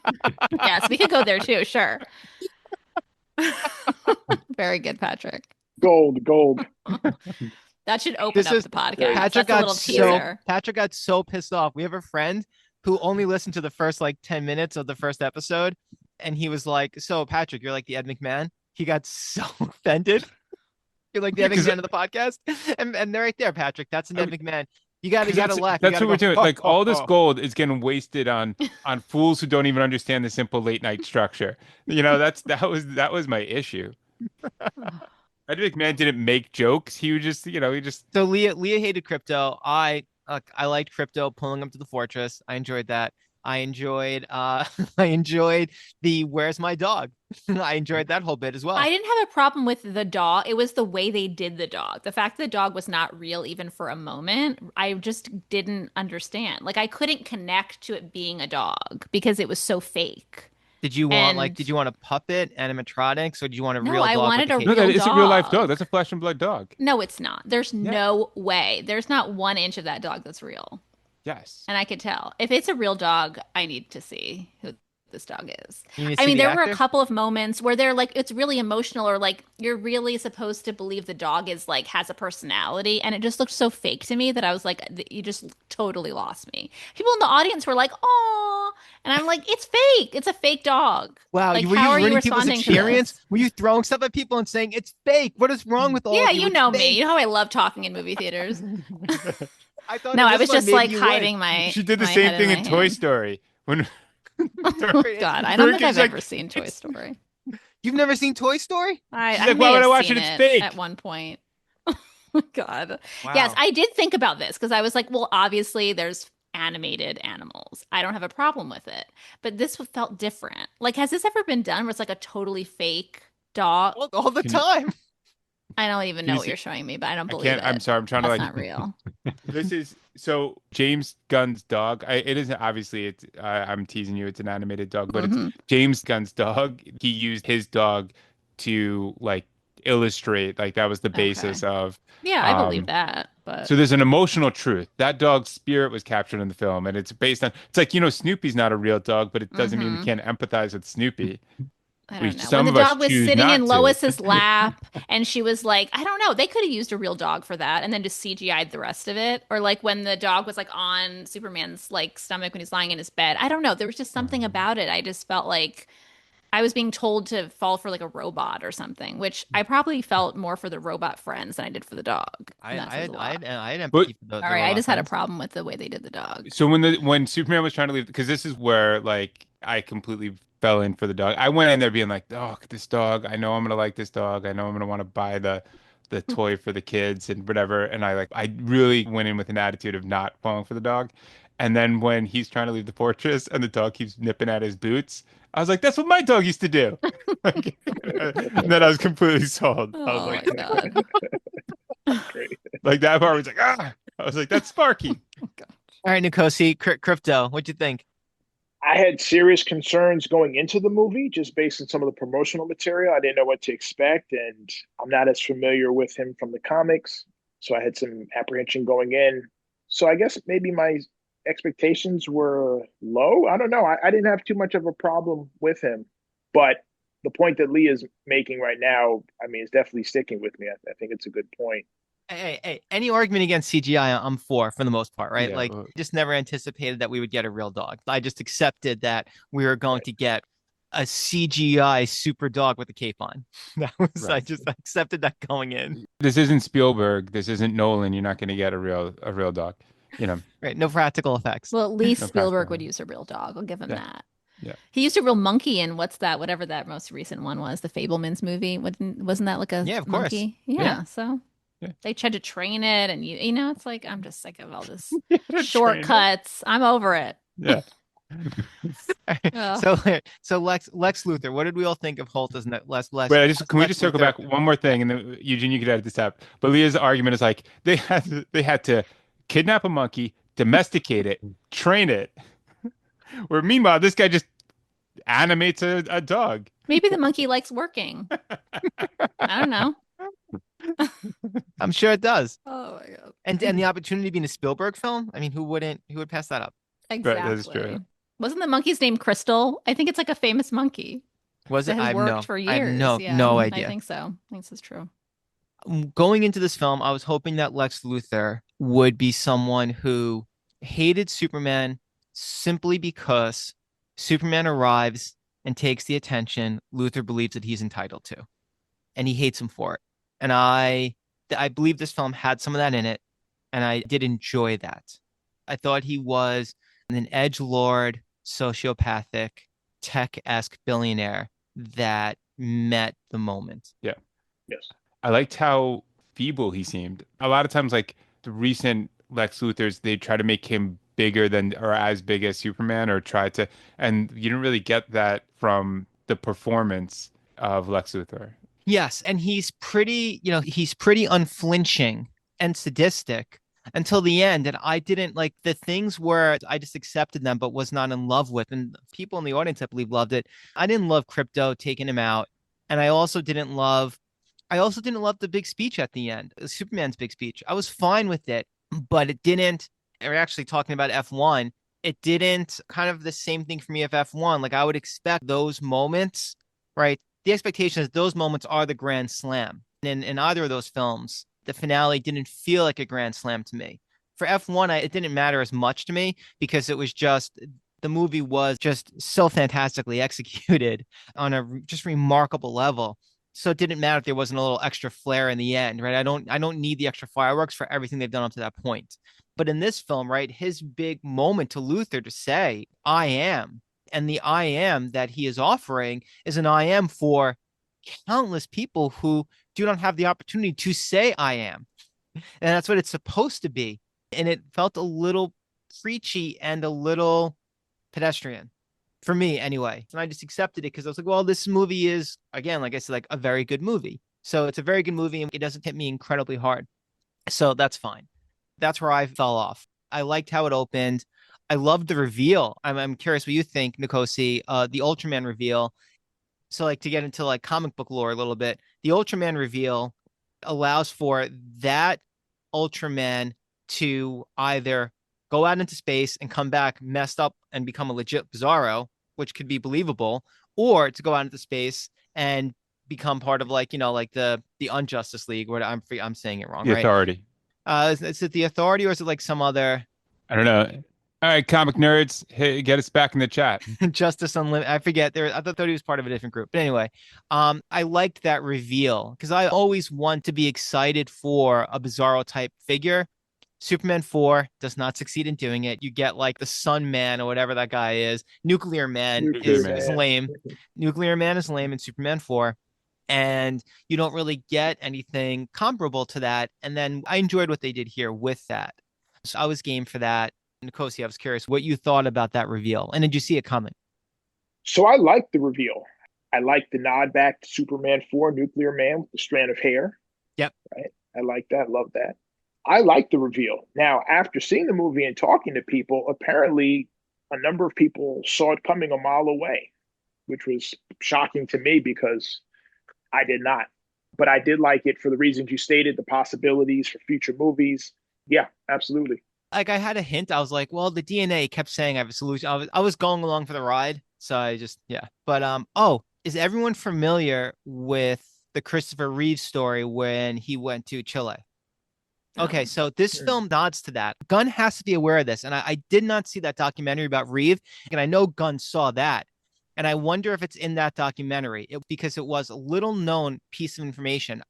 Yes, we could go there too, sure. Very good, Patrick. Gold. That should open up the podcast. Patrick That's a little teaser. Patrick got so pissed off. We have a friend who only listened to the first like 10 minutes of the first episode, and he was like, "So Patrick, you're like the Ed McMahon." He got so offended. You're like the Ed McMahon of the podcast, and they're right there, Patrick. That's an Ed McMahon. You gotta laugh. That's what we're doing. Like all this gold is getting wasted on fools who don't even understand the simple late night structure. That was my issue. Ed McMahon didn't make jokes. He was just, he just. So Leah hated crypto. I liked crypto pulling him to the fortress. I enjoyed that. I enjoyed I enjoyed the "Where's my dog?" I enjoyed that whole bit as well. I didn't have a problem with the dog. It was the way they did the dog. The fact that the dog was not real even for a moment, I just didn't understand. Like I couldn't connect to it being a dog because it was so fake. Did you want a puppet animatronics, or did you want a No, real I dog? wanted a No, real that is a dog. real life dog. That's a flesh and blood dog. No, it's not. There's no way. There's not 1 inch of that dog that's real. Yes. And I could tell. If it's a real dog, I need to see who this dog is. You need to I see mean, the there were a actor? couple of moments where they're like, it's really emotional, or like you're really supposed to believe the dog is like has a personality, and it just looked so fake to me that I was like, you just totally lost me. People in the audience were like, "Oh," and I'm like, it's fake. It's a fake dog. Wow, Like, were how you are you ruining people's responding to experience? this? Were you throwing stuff at people and saying it's fake? What is wrong with all Yeah, of you? you It's know me. fake. You know how I love talking in movie theaters. I thought No, in I this was one, just maybe like you would. hiding my. She did the my same head thing in in my Toy hands. Story. When God, I don't think I've Turkey's ever seen Toy Story. You've never seen Toy Story? I like, may "Why would have I watch seen it? It's fake." at one point. God. Wow. Yes, I did think about this because I was like, well, obviously there's animated animals. I don't have a problem with it. But this felt different. Like, has this ever been done where it's like a totally fake dog? All the time. I don't even Can know you what see- you're showing me, but I don't I believe can't. it. I'm sorry. I'm trying That's to not real. This is so James Gunn's dog. It isn't obviously. It's I'm teasing you. It's an animated dog, but it's Mhm. James Gunn's dog. He used his dog to like illustrate. Like that was the basis of. Yeah, I believe that. But So there's an emotional truth. That dog's spirit was captured in the film, and it's based on. It's like Snoopy's not a real dog, but it doesn't mean we Mhm. can't empathize with Snoopy. I We don't know. some When the of us dog was choose sitting not in to. Lois's lap and she was like, I don't know, they could have used a real dog for that and then just CGI'd the rest of it. Or like when the dog was like on Superman's like stomach when he's lying in his bed. I don't know. There was just something about it. I just felt like I was being told to fall for like a robot or something, which I probably felt more for the robot friends than I did for the dog. I And that says a lot. had But- empathy for the All right, I robot just had a friends. problem with the way they did the dog. So when Superman was trying to leave, because this is where like I completely fell in for the dog. I went in there being like, oh, this dog. I know I'm gonna like this dog. I know I'm gonna want to buy the toy for the kids and whatever. And I really went in with an attitude of not falling for the dog. And then when he's trying to leave the fortress and the dog keeps nipping at his boots, I was like, that's what my dog used to do. Like, and then I was completely sold. I was Oh like, my God. Great. like that part was like, ah. I was like, that's Sparky. All right, Nkosi, crypto. What'd you think? I had serious concerns going into the movie just based on some of the promotional material. I didn't know what to expect, and I'm not as familiar with him from the comics, so I had some apprehension going in. So I guess maybe my expectations were low. I don't know. I didn't have too much of a problem with him, but the point that Lee is making right now, I mean, is definitely sticking with me. I think it's a good point. Hey, any argument against CGI, I'm for the most part, right? Yeah, Like, just never anticipated that we would get a real dog. I just accepted that we were going to get a CGI super dog with a cape on. I right. just accepted that going in. This isn't Spielberg. This isn't Nolan. You're not going to get a real dog. You know, Right. No practical effects. Well, at least no Spielberg would practical. use a real dog. I'll give him Yeah, that. yeah. He used a real monkey in what's that? Whatever that most recent one was, the Fablemans movie. Wasn't that like a Yeah, of course. monkey? Yeah. Yeah. So Yeah. they tried to train it, and it's like I'm just sick of all this You gotta train it. shortcuts. I'm over it. Yeah. Ugh. So Lex Luthor. What did we all think of Holt as Wait, can we Lex just circle Luthor? back one more thing, and then Eugene, you could edit this out. But Leah's argument is like they had to kidnap a monkey, domesticate it, train it. Where meanwhile, this guy just animates a dog. Maybe the monkey likes working. I don't know. I'm sure it does. Oh my God. And the opportunity to be in a Spielberg film. I mean, who would pass that up? Right, that is true. Exactly. Wasn't the monkey's name Crystal? I think it's like a famous monkey Was that it? has worked for I have years. Yeah, no I idea. think so. I think this is true. Going into this film, I was hoping that Lex Luthor would be someone who hated Superman simply because Superman arrives and takes the attention Luthor believes that he's entitled to, and he hates him for it. And I believe this film had some of that in it, and I did enjoy that. I thought he was an edgelord, sociopathic, tech-esque billionaire that met the moment. Yeah. Yes. I liked how feeble he seemed. A lot of times, like the recent Lex Luthors, they try to make him bigger than or as big as Superman, or try to, and you didn't really get that from the performance of Lex Luthor. Yes, and he's pretty unflinching and sadistic until the end. And I didn't like the things where I just accepted them, but was not in love with. And people in the audience, I believe, loved it. I didn't love Crypto taking him out. And I also didn't love the big speech at the end, Superman's big speech. I was fine with it, but it didn't. We're actually talking about F1. It didn't kind of the same thing for me of F1. Like I would expect those moments, right? The expectation is those moments are the grand slam. And in either of those films, the finale didn't feel like a grand slam to me. For F1, it didn't matter as much to me because it was just the movie was just so fantastically executed on a just remarkable level. So it didn't matter if there wasn't a little extra flair in the end, right? I don't need the extra fireworks for everything they've done up to that point. But in this film, right, his big moment to Luthor to say, I am, and the I am that he is offering is an I am for countless people who do not have the opportunity to say I am. And that's what it's supposed to be. And it felt a little preachy and a little pedestrian for me anyway. And I just accepted it because I was like, well, this movie is, again, like I said, like a very good movie. So it's a very good movie and it doesn't hit me incredibly hard. So that's fine. That's where I fell off. I liked how it opened. I loved the reveal. I'm curious what you think, Nkosi, the Ultraman reveal. So like to get into like comic book lore a little bit, the Ultraman reveal allows for that Ultraman to either go out into space and come back messed up and become a legit Bizarro, which could be believable, or to go out into space and become part of like, like the Unjustice League, where I'm saying it wrong, The right? Authority. Is it the Authority or is it like some other I don't know. All right, comic nerds, hey, get us back in the chat. Justice Unlimited? I forget. I thought he was part of a different group. But anyway, I liked that reveal because I always want to be excited for a Bizarro type figure. Superman 4 does not succeed in doing it. You get like the Sun Man or whatever that guy is. Nuclear Man is lame. Nuclear Man is lame in Superman 4. And you don't really get anything comparable to that. And then I enjoyed what they did here with that. So I was game for that. Nkosi, I was curious what you thought about that reveal. And did you see it coming? So I like the reveal. I like the nod back to Superman 4, Nuclear Man with the strand of hair. Yep. Right. I like that. Love that. I like the reveal. Now, after seeing the movie and talking to people, apparently a number of people saw it coming a mile away, which was shocking to me because I did not. But I did like it for the reasons you stated, the possibilities for future movies. Yeah, absolutely. Like I had a hint. I was like, well, the DNA kept saying I have a solution. I was going along for the ride. So I just, yeah. But, is everyone familiar with the Christopher Reeve story when he went to Chile? Okay, so this film nods to that. Gunn has to be aware of this. And I did not see that documentary about Reeve. And I know Gunn saw that. And I wonder if it's in that documentary because it was a little known piece of information.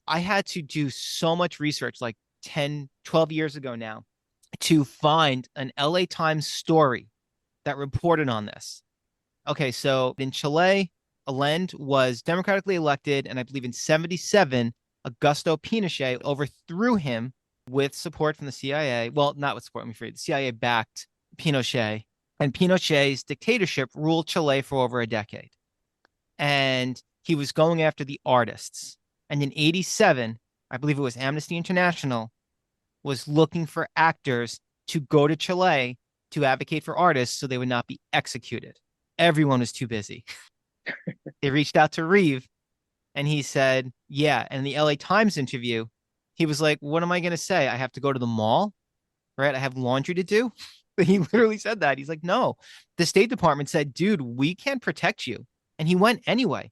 I had to do so much research like 10, 12 years ago now to find an LA Times story that reported on this. Okay, so in Chile, Allende was democratically elected, and I believe in 77, Augusto Pinochet overthrew him with support from the CIA. Well, not with support, let me rephrase. The CIA backed Pinochet, and Pinochet's dictatorship ruled Chile for over a decade. And he was going after the artists. And in 87, I believe it was Amnesty International, was looking for actors to go to Chile to advocate for artists so they would not be executed. Everyone was too busy. They reached out to Reeve and he said, yeah. And in the LA Times interview, he was like, what am I going to say? I have to go to the mall, right? I have laundry to do. He literally said that. He's like, no, the State Department said, dude, we can't protect you. And he went anyway.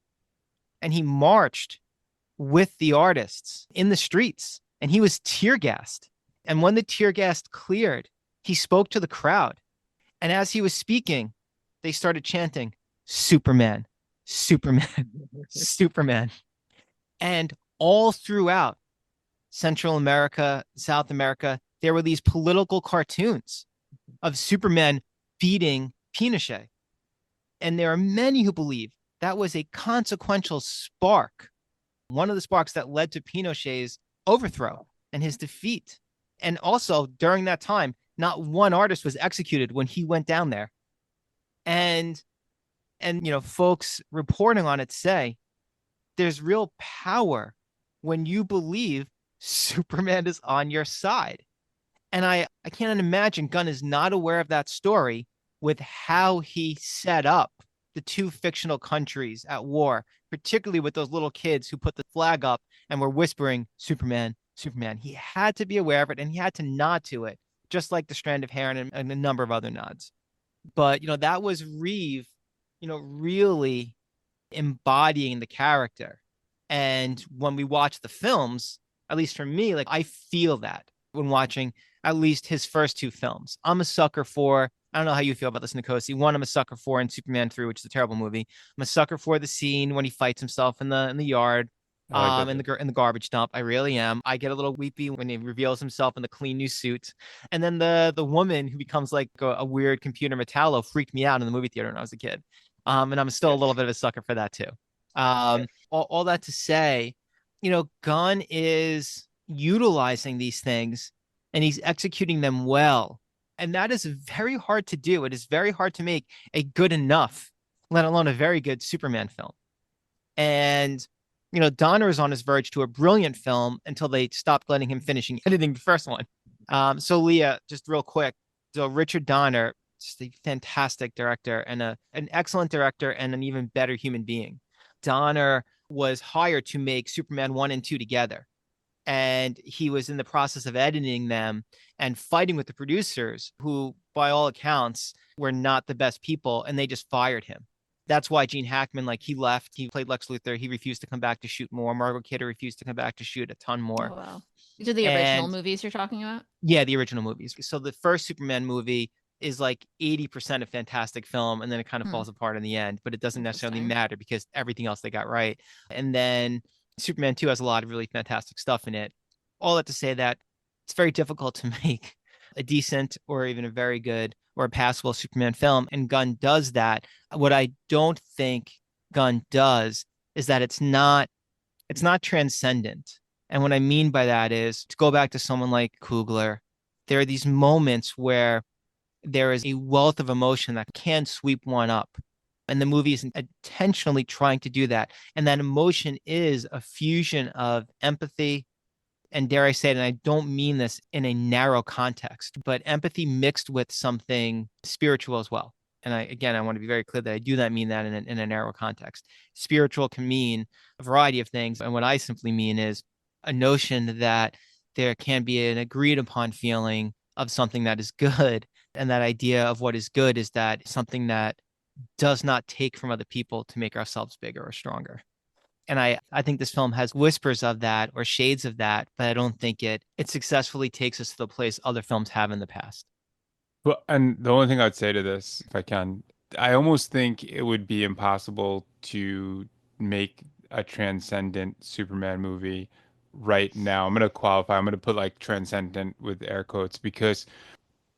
And he marched with the artists in the streets and he was tear gassed. And when the tear gas cleared, he spoke to the crowd. And as he was speaking, they started chanting, Superman, Superman, Superman. And all throughout Central America, South America, there were these political cartoons of Superman beating Pinochet. And there are many who believe that was a consequential spark, one of the sparks that led to Pinochet's overthrow and his defeat. And also during that time, not one artist was executed when he went down there. And folks reporting on it say there's real power when you believe Superman is on your side. And I can't imagine Gunn is not aware of that story with how he set up the two fictional countries at war, particularly with those little kids who put the flag up and were whispering, Superman, Superman. He had to be aware of it and he had to nod to it, just like the Strand of Hair and a number of other nods. But, that was Reeve, really embodying the character. And when we watch the films, at least for me, like I feel that when watching at least his first two films. I'm a sucker for, I don't know how you feel about this, Nkosi. One, I'm a sucker for in Superman 3, which is a terrible movie. I'm a sucker for the scene when he fights himself in the yard. In the garbage dump. I really am. I get a little weepy when he reveals himself in the clean new suit. And then the woman who becomes like a weird computer metallo freaked me out in the movie theater when I was a kid. And I'm still a little bit of a sucker for that too. All that to say, Gunn is utilizing these things and he's executing them well. And that is very hard to do. It is very hard to make a good enough, let alone a very good Superman film. And Donner is on his verge to a brilliant film until they stopped letting him finishing editing the first one. So Leah, just real quick. So Richard Donner, just a fantastic director and an excellent director and an even better human being. Donner was hired to make Superman 1 and 2 together. And he was in the process of editing them and fighting with the producers who, by all accounts, were not the best people. And they just fired him. That's why Gene Hackman, he left. He played Lex Luthor. He refused to come back to shoot more. Margot Kidder refused to come back to shoot a ton more. Oh, wow. These are the original movies you're talking about? Yeah, the original movies. So the first Superman movie is like 80% a fantastic film, and then it kind of falls apart in the end, but it doesn't necessarily matter because everything else they got right. And then Superman 2 has a lot of really fantastic stuff in it. All that to say that it's very difficult to make a decent or even a very good or a passable Superman film, and Gunn does that. What I don't think Gunn does is that it's not transcendent. And what I mean by that is, to go back to someone like Coogler, there are these moments where there is a wealth of emotion that can sweep one up. And the movie is intentionally trying to do that. And that emotion is a fusion of empathy, and dare I say it, and I don't mean this in a narrow context, but empathy mixed with something spiritual as well. And I want to be very clear that I do not mean that in a narrow context. Spiritual can mean a variety of things. And what I simply mean is a notion that there can be an agreed upon feeling of something that is good. And that idea of what is good is that something that does not take from other people to make ourselves bigger or stronger. And I think this film has whispers of that or shades of that, but I don't think it successfully takes us to the place other films have in the past. Well, and the only thing I'd say to this, if I can, I almost think it would be impossible to make a transcendent Superman movie right now. I'm going to qualify. I'm going to put like transcendent with air quotes because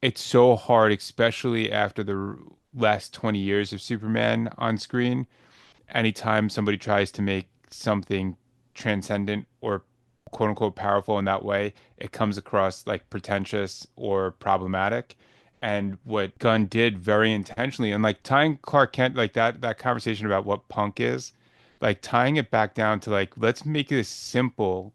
it's so hard, especially after the last 20 years of Superman on screen. Anytime somebody tries to make something transcendent or quote unquote powerful in that way, it comes across like pretentious or problematic. And what Gunn did very intentionally, and like tying Clark Kent, like that conversation about what punk is, like tying it back down to like, let's make this simple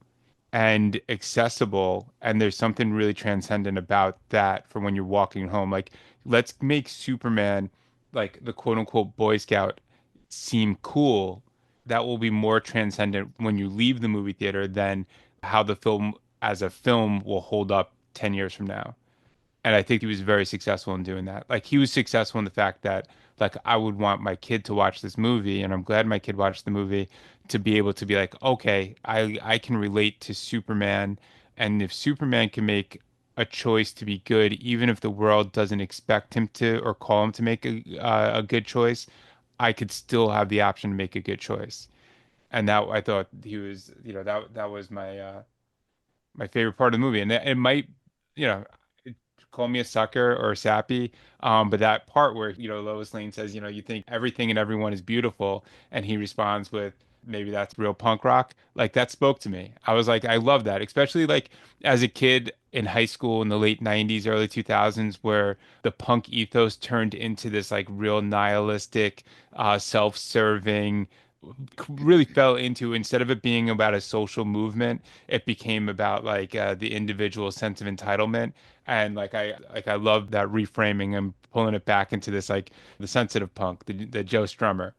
and accessible. And there's something really transcendent about that for when you're walking home. Like, let's make Superman like the quote unquote Boy Scout seem cool. That will be more transcendent when you leave the movie theater than how the film as a film will hold up 10 years from now. And I think he was very successful in doing that. Like he was successful in the fact that like I would want my kid to watch this movie, and I'm glad my kid watched the movie to be able to be like, okay, I can relate to Superman, and if Superman can make a choice to be good, even if the world doesn't expect him to or call him to make a good choice, I could still have the option to make a good choice. And that I thought he was, that was my favorite part of the movie. And it might, you know, call me a sucker or sappy. But that part where, Lois Lane says, you think everything and everyone is beautiful. And he responds with, maybe that's real punk rock. Like that spoke to me. I was like, I love that, especially like as a kid in high school in the late 90s, early 2000s, where the punk ethos turned into this like real nihilistic, self-serving, really fell into instead of it being about a social movement, it became about like the individual sense of entitlement. And like I love that reframing and pulling it back into this like the sensitive punk, the Joe Strummer,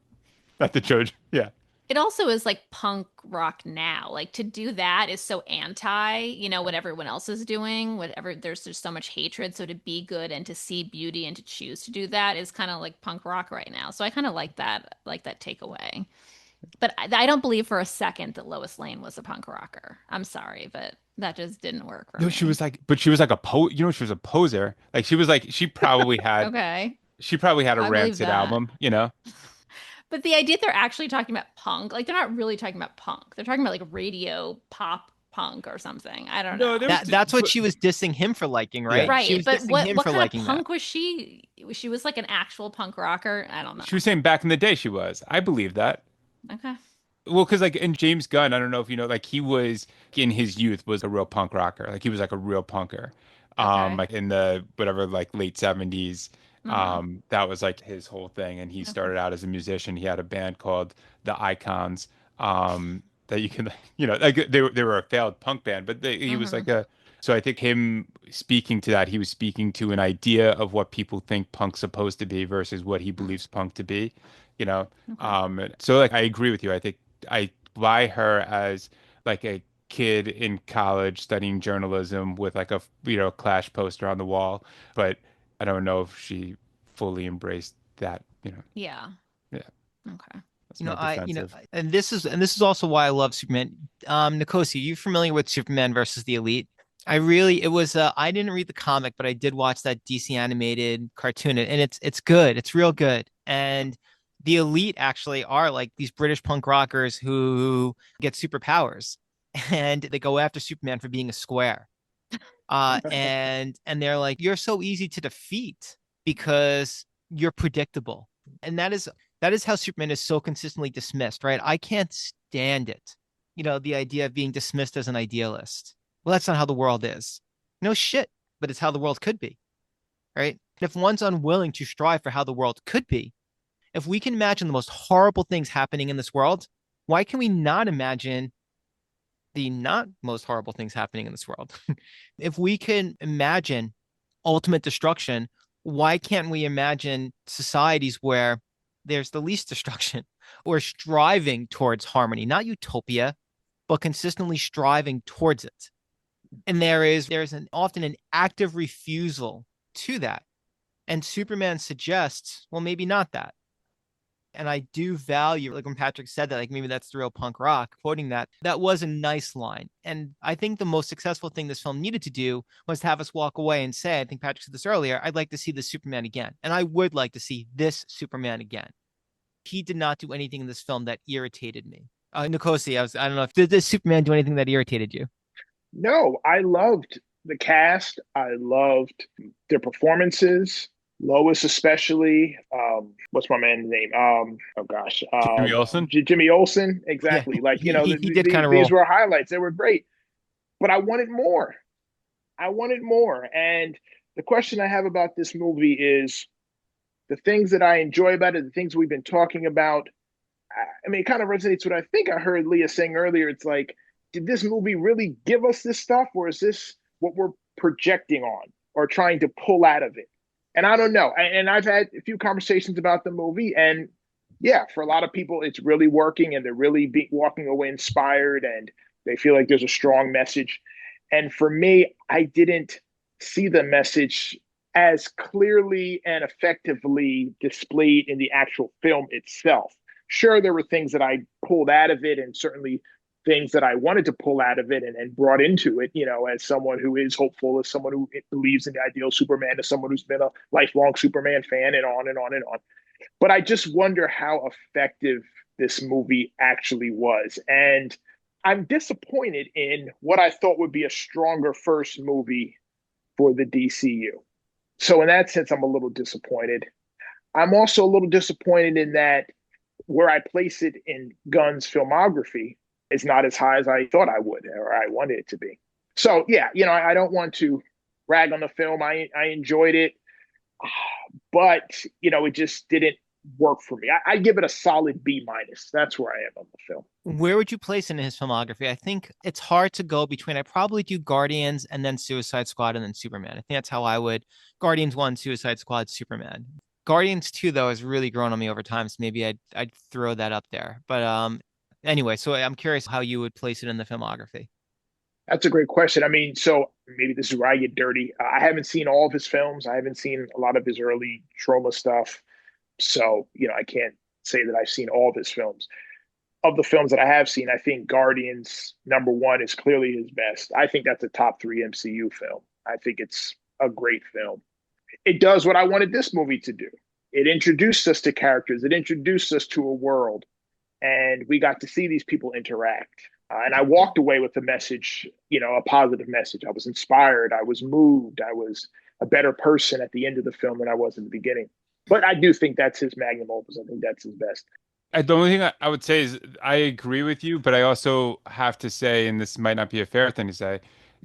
not the Joe. Yeah. It also is like punk rock now. Like to do that is so anti, what everyone else is doing, whatever there's just so much hatred. So to be good and to see beauty and to choose to do that is kind of like punk rock right now. So I kind of like that takeaway. But I don't believe for a second that Lois Lane was a punk rocker. I'm sorry, but that just didn't work for No, she me. was like, but she was like she was a poser. Like she was like, Okay, she probably had a I believe Rancid that. album. But the idea they're actually talking about punk, like they're not really talking about punk. They're talking about like radio pop punk or something. I don't No, there know. was, That's what she was dissing him for liking, yeah. right? She Right, was but dissing what him what for kind of liking that. punk was she? She was like an actual punk rocker. I don't She was know. saying back in the day she was. I believe that. Okay. Well, because like in James Gunn, I don't know if you know, like he was in his youth was a real punk rocker. Like he was like a real punker. Okay. Like in the whatever like late 70s. Mm-hmm. That was like his whole thing. And he Okay. started out as a musician. He had a band called The Icons. That you can like they were a failed punk band, but he was Mm-hmm. like a so I think him speaking to that, he was speaking to an idea of what people think punk's supposed to be versus what he believes punk to be, you know. Okay. So like I agree with you. I think I buy her as like a kid in college studying journalism with like a Clash poster on the wall, but I don't know if she fully embraced that. Yeah. Yeah, Okay. that's my defensive. And this is also why I love Superman. Nkosi, you familiar with Superman versus the Elite? I didn't read the comic, but I did watch that DC animated cartoon, and it's good. It's real good. And the Elite actually are like these British punk rockers who get superpowers, and they go after Superman for being a square. And they're like, you're so easy to defeat because you're predictable. And that is how Superman is so consistently dismissed, right? I can't stand it. The idea of being dismissed as an idealist. Well, that's not how the world is. No shit, but it's how the world could be, right? And if one's unwilling to strive for how the world could be, if we can imagine the most horrible things happening in this world, why can we not imagine the not most horrible things happening in this world? If we can imagine ultimate destruction, why can't we imagine societies where there's the least destruction or striving towards harmony, not utopia, but consistently striving towards it? And often an active refusal to that. And Superman suggests, well, maybe not that. And I do value, like when Patrick said that, like maybe that's the real punk rock, quoting that, that was a nice line. And I think the most successful thing this film needed to do was to have us walk away and say, I think Patrick said this earlier, I'd like to see this Superman again. And I would like to see this Superman again. He did not do anything in this film that irritated me. Nkosi, I don't know, did this Superman do anything that irritated you? No, I loved the cast. I loved their performances. Lois, especially. What's my man's name? Oh gosh, Jimmy Olsen. Jimmy Olsen. Yeah, Exactly. Like he did kind of these roll. were highlights. They were great, but I wanted more. I wanted more. And the question I have about this movie is the things that I enjoy about it, the things we've been talking about. I mean, it kind of resonates with what I think I heard Leah saying earlier. It's like, did this movie really give us this stuff, or is this what we're projecting on or trying to pull out of it? And I don't know. And I've had a few conversations about the movie, and yeah, for a lot of people, it's really working, and they're really walking away inspired, and they feel like there's a strong message. And for me, I didn't see the message as clearly and effectively displayed in the actual film itself. Sure, there were things that I pulled out of it, and certainly things that I wanted to pull out of it and brought into it, as someone who is hopeful, as someone who believes in the ideal Superman, as someone who's been a lifelong Superman fan, and on and on and on. But I just wonder how effective this movie actually was. And I'm disappointed in what I thought would be a stronger first movie for the DCU. So in that sense, I'm a little disappointed. I'm also a little disappointed in that where I place it in Gunn's filmography is not as high as I thought I would or I wanted it to be. So yeah, I don't want to rag on the film. I enjoyed it, but it just didn't work for me. I give it a solid B minus. That's where I am on the film. Where would you place it in his filmography? I think it's hard to go between. I probably do Guardians and then Suicide Squad and then Superman. I think that's how I would. Guardians 1, Suicide Squad, Superman. Guardians 2, though, has really grown on me over time, so maybe I'd throw that up there. But anyway, so I'm curious how you would place it in the filmography. That's a great question. I mean, so maybe this is where I get dirty. I haven't seen all of his films. I haven't seen a lot of his early Trauma stuff. So, I can't say that I've seen all of his films. Of the films that I have seen, I think Guardians #1 is clearly his best. I think that's a top 3 MCU film. I think it's a great film. It does what I wanted this movie to do. It introduced us to characters. It introduced us to a world, and we got to see these people interact. And I walked away with a message, a positive message. I was inspired. I was moved. I was a better person at the end of the film than I was in the beginning. But I do think that's his magnum opus. I think that's his best. The only thing I would say is I agree with you, but I also have to say, and this might not be a fair thing to say,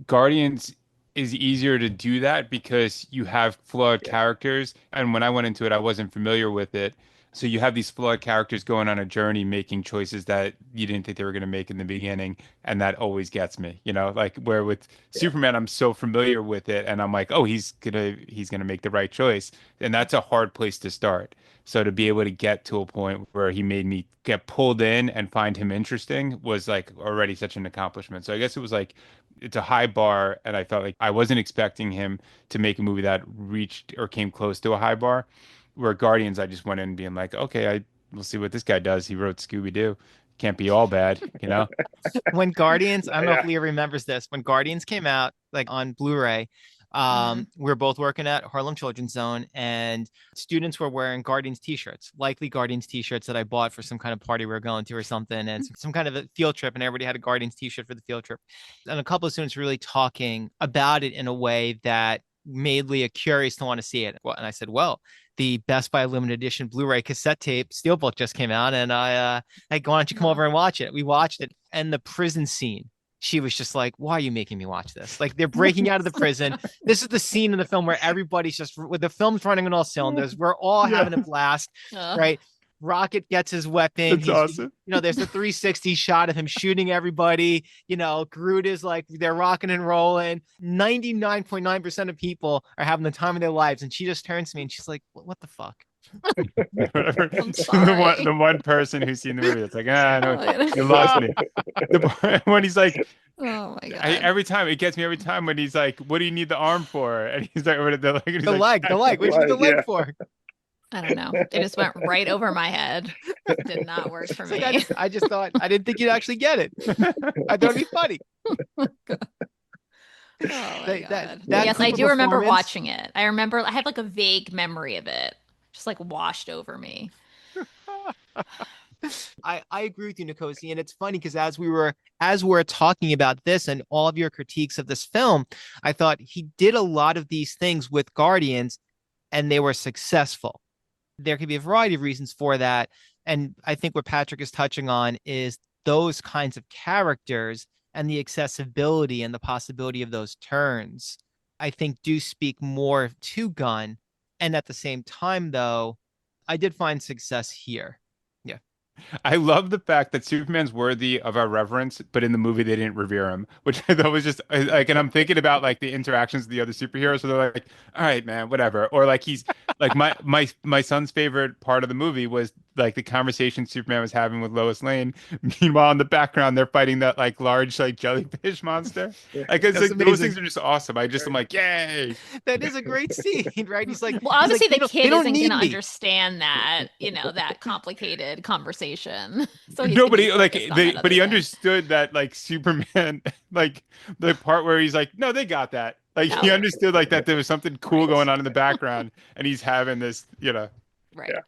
Guardians is easier to do that because you have flawed characters. And when I went into it, I wasn't familiar with it. So you have these flawed characters going on a journey, making choices that you didn't think they were going to make in the beginning. And that always gets me, like where with Superman, I'm so familiar with it. And I'm like, oh, he's gonna make the right choice. And that's a hard place to start. So to be able to get to a point where he made me get pulled in and find him interesting was like already such an accomplishment. So I guess it was like it's a high bar, and I felt like I wasn't expecting him to make a movie that reached or came close to a high bar. Where Guardians, I just went in being like, okay, we'll see what this guy does. He wrote Scooby-Doo. Can't be all bad. When Guardians, I don't know if Leah remembers this, when Guardians came out, like on Blu-ray, we were both working at Harlem Children's Zone, and students were wearing Guardians t-shirts, likely Guardians t-shirts that I bought for some kind of party we were going to or something, and some kind of a field trip, and everybody had a Guardians t-shirt for the field trip. And a couple of students really talking about it in a way that made Leah curious to want to see it. And I said, well, the Best Buy limited edition Blu-ray cassette tape Steelbook just came out, and I like, why don't you come over and watch it? We watched it, and the prison scene. She was just like, why are you making me watch this? Like, they're breaking out of the prison. This is the scene in the film where everybody's just, with the film's running on all cylinders. We're all having a blast, right? Rocket gets his weapon. That's awesome. There's a 360 shot of him shooting everybody. Groot is like, they're rocking and rolling. 99.9% of people are having the time of their lives. And she just turns to me and she's like, what the fuck? The one person who's seen the movie, it's like, no, you lost me. When he's like, oh my god! Every time it gets me every time when he's like, "What do you need the arm for?" And he's like, "The leg." The leg. What do you need the leg for? I don't know. It just went right over my head. Did not work for It's like I me. just I just thought I didn't think you'd actually get it. I thought it'd be funny. Oh my That God. But that yes, I Cooper do remember performance. watching it. I remember I had like a vague memory of it, just like washed over me. I agree with you, Nkosi, and it's funny because as we're talking about this and all of your critiques of this film, I thought he did a lot of these things with Guardians, and they were successful. There could be a variety of reasons for that, and I think what Patrick is touching on is those kinds of characters and the accessibility and the possibility of those turns. I think do speak more to Gunn, and at the same time, though, I did find success here. Yeah. I love the fact that Superman's worthy of our reverence, but in the movie they didn't revere him, which I thought was just like, and I'm thinking about like the interactions with the other superheroes, so they're like, all right, man, whatever. Or like he's like my son's favorite part of the movie was like the conversation Superman was having with Lois Lane. Meanwhile, in the background, they're fighting that like large like jellyfish monster. Yeah. Like it's That's like those things amazing. are just awesome. I'm like, yay. That is a great scene, right? Well, He's like, obviously they the don't kid they don't isn't going need to me. understand that, that complicated conversation. So he's going to be Nobody like focused on that but other he thing. understood that like Superman, like the part where he's like, no, they got that. Like he Oh, understood like that there was something cool right. going on in the background, and he's having this. Right. Yeah.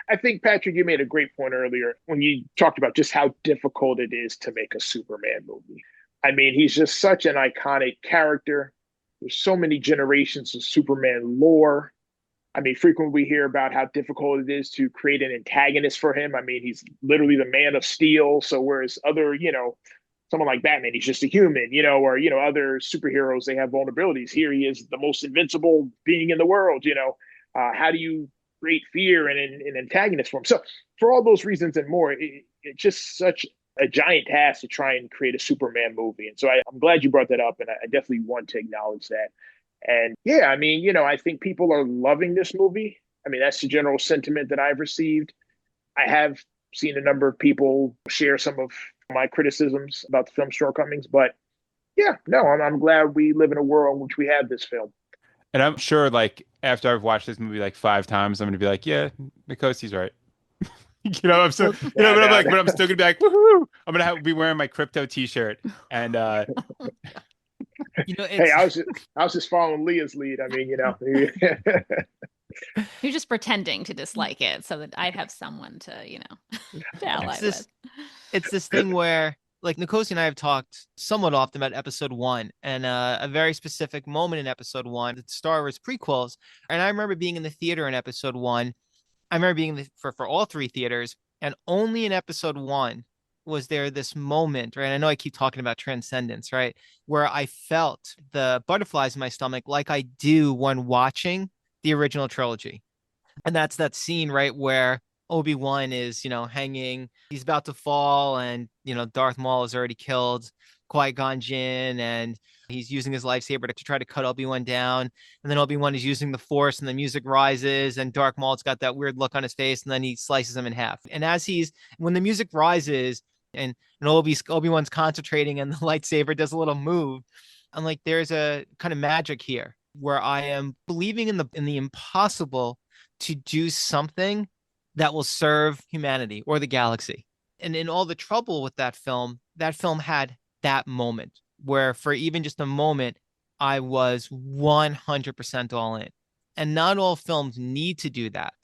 I think, Patrick, you made a great point earlier when you talked about just how difficult it is to make a Superman movie. I mean, he's just such an iconic character. There's so many generations of Superman lore. I mean, frequently we hear about how difficult it is to create an antagonist for him. I mean, he's literally the man of steel. So whereas other, someone like Batman, he's just a human, or, other superheroes, they have vulnerabilities. Here he is the most invincible being in the world. How do you create fear and an antagonist for him? So for all those reasons and more, it's just such a giant task to try and create a Superman movie. And so I'm glad you brought that up. And I definitely want to acknowledge that. And yeah, I mean, I think people are loving this movie. I mean, that's the general sentiment that I've received. I have seen a number of people share some of my criticisms about the film's shortcomings, but yeah, no, I'm glad we live in a world in which we have this film. And I'm sure like after I've watched this movie like 5 times, I'm gonna be like, yeah, Nikosi's right. I'm so Well, but I'm No, like, but I'm still gonna be like, woohoo! I'm gonna be wearing my crypto T-shirt, and hey, it's I was just following Leah's lead. I mean, You're just pretending to dislike it so that I'd have someone to, to ally it's with. this it's this thing where like Nkosi and I have talked somewhat often about episode one and a very specific moment in episode one, the Star Wars prequels. And I remember being in the theater in episode one. I remember being in for all three theaters, and only in episode one was there this moment, right? I know I keep talking about transcendence, right? Where I felt the butterflies in my stomach like I do when watching the original trilogy. And that's that scene, right, where Obi-Wan is, hanging, he's about to fall, and Darth Maul is already killed Qui-Gon Jinn, and he's using his lightsaber to try to cut Obi-Wan down. And then Obi-Wan is using the Force, and the music rises, and Darth Maul's got that weird look on his face, and then he slices him in half. And when the music rises, and Obi-Wan's concentrating, and the lightsaber does a little move, I'm like, there's a kind of magic here where I am believing in the impossible to do something that will serve humanity or the galaxy. And in all the trouble with that film had that moment where for even just a moment, I was 100% all in. And not all films need to do that,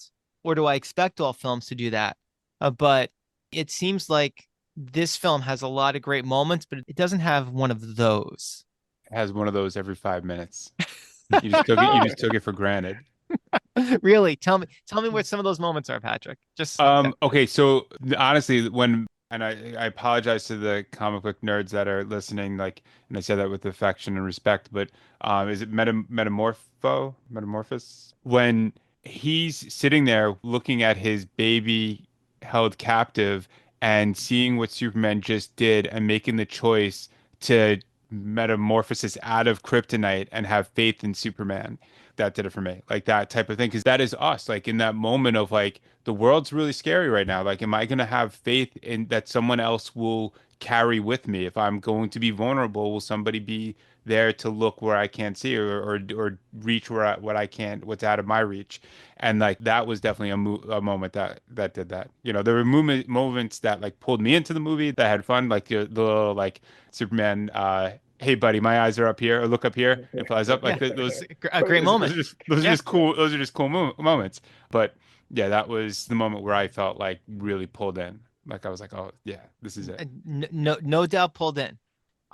or do I expect all films to do that? But it seems like this film has a lot of great moments, but it doesn't have one of those. has one of those every 5 minutes. You just took it for granted. Really, tell me what some of those moments are, Patrick. Just Okay, so honestly, I apologize to the comic book nerds that are listening, like, and I say that with affection and respect, but is it Metamorphosis? When he's sitting there looking at his baby held captive and seeing what Superman just did and making the choice to metamorphosis out of kryptonite and have faith in Superman. That did it for me. Like that type of thing. Because that is us. Like in that moment of like, the world's really scary right now. Like, am I going to have faith in that someone else will carry with me? If I'm going to be vulnerable, will somebody be there to look where I can't see or reach what I can't, what's out of my reach. And like that was definitely a moment that did that. You know, there were moments that like pulled me into the movie that had fun, like the little like Superman, hey buddy, my eyes are up here, or look up here, and flies up. Yeah, Like those, a great moment. those are Yeah. just cool. Those are just cool moments. But yeah, that was the moment where I felt like really pulled in. Like I was like, oh yeah, this is it. No doubt pulled in.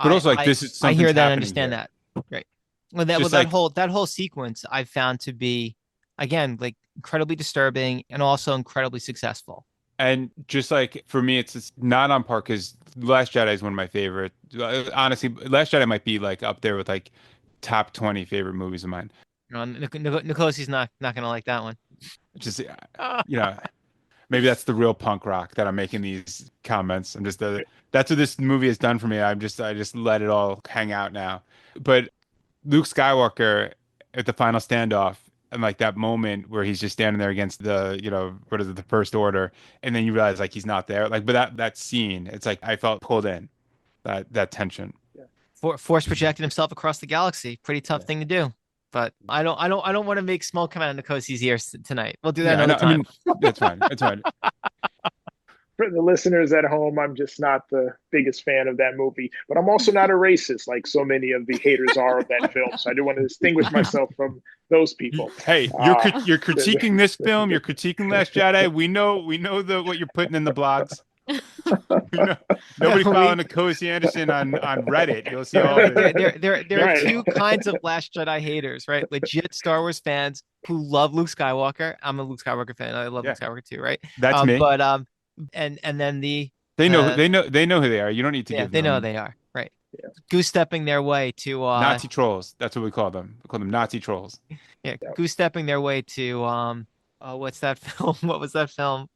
But I also like I this is I something's hear that and happening understand here. that. Right. Well, Just that like whole sequence I found to be, again, like incredibly disturbing and also incredibly successful. and just like for me, it's just not on par because Last Jedi is one of my favorite. Honestly, Last Jedi might be like up there with like top 20 favorite movies of mine. Nikosi's not gonna like that one. Just you know, maybe that's the real punk rock that I'm making these comments. I'm just that's what this movie has done for me. I just let it all hang out now. But Luke Skywalker at the final standoff and like that moment where he's just standing there against the, you know, what is it, the First Order, and then you realize like he's not there. Like, but that scene, it's like I felt pulled in that tension. Force projected himself across the galaxy. Pretty tough thing to do. But I don't want to make smoke come out of Nikosi's ears tonight. We'll do that Yeah, I another know. I time. mean, that's fine. It's fine. For the listeners at home, I'm just not the biggest fan of that movie, but I'm also not a racist like so many of the haters are of that film. So I do want to distinguish myself from those people. Hey, Uh, you're critiquing this film. You're critiquing Last Jedi. We know what you're putting in the blogs. You know, nobody following Nkosi Anderson on Reddit. You'll see all the There are right. two kinds of Last Jedi haters, right? Legit Star Wars fans who love Luke Skywalker. I'm a Luke Skywalker fan. I love yeah, Luke Skywalker too, right? that's me. But and then They know who they are. You don't need to yeah, give they know them they are, right? Yeah. Goose stepping their way to Nazi trolls. That's what we call them. We call them Nazi trolls. yeah, Yeah. goose stepping their way to what's that film? What was that film?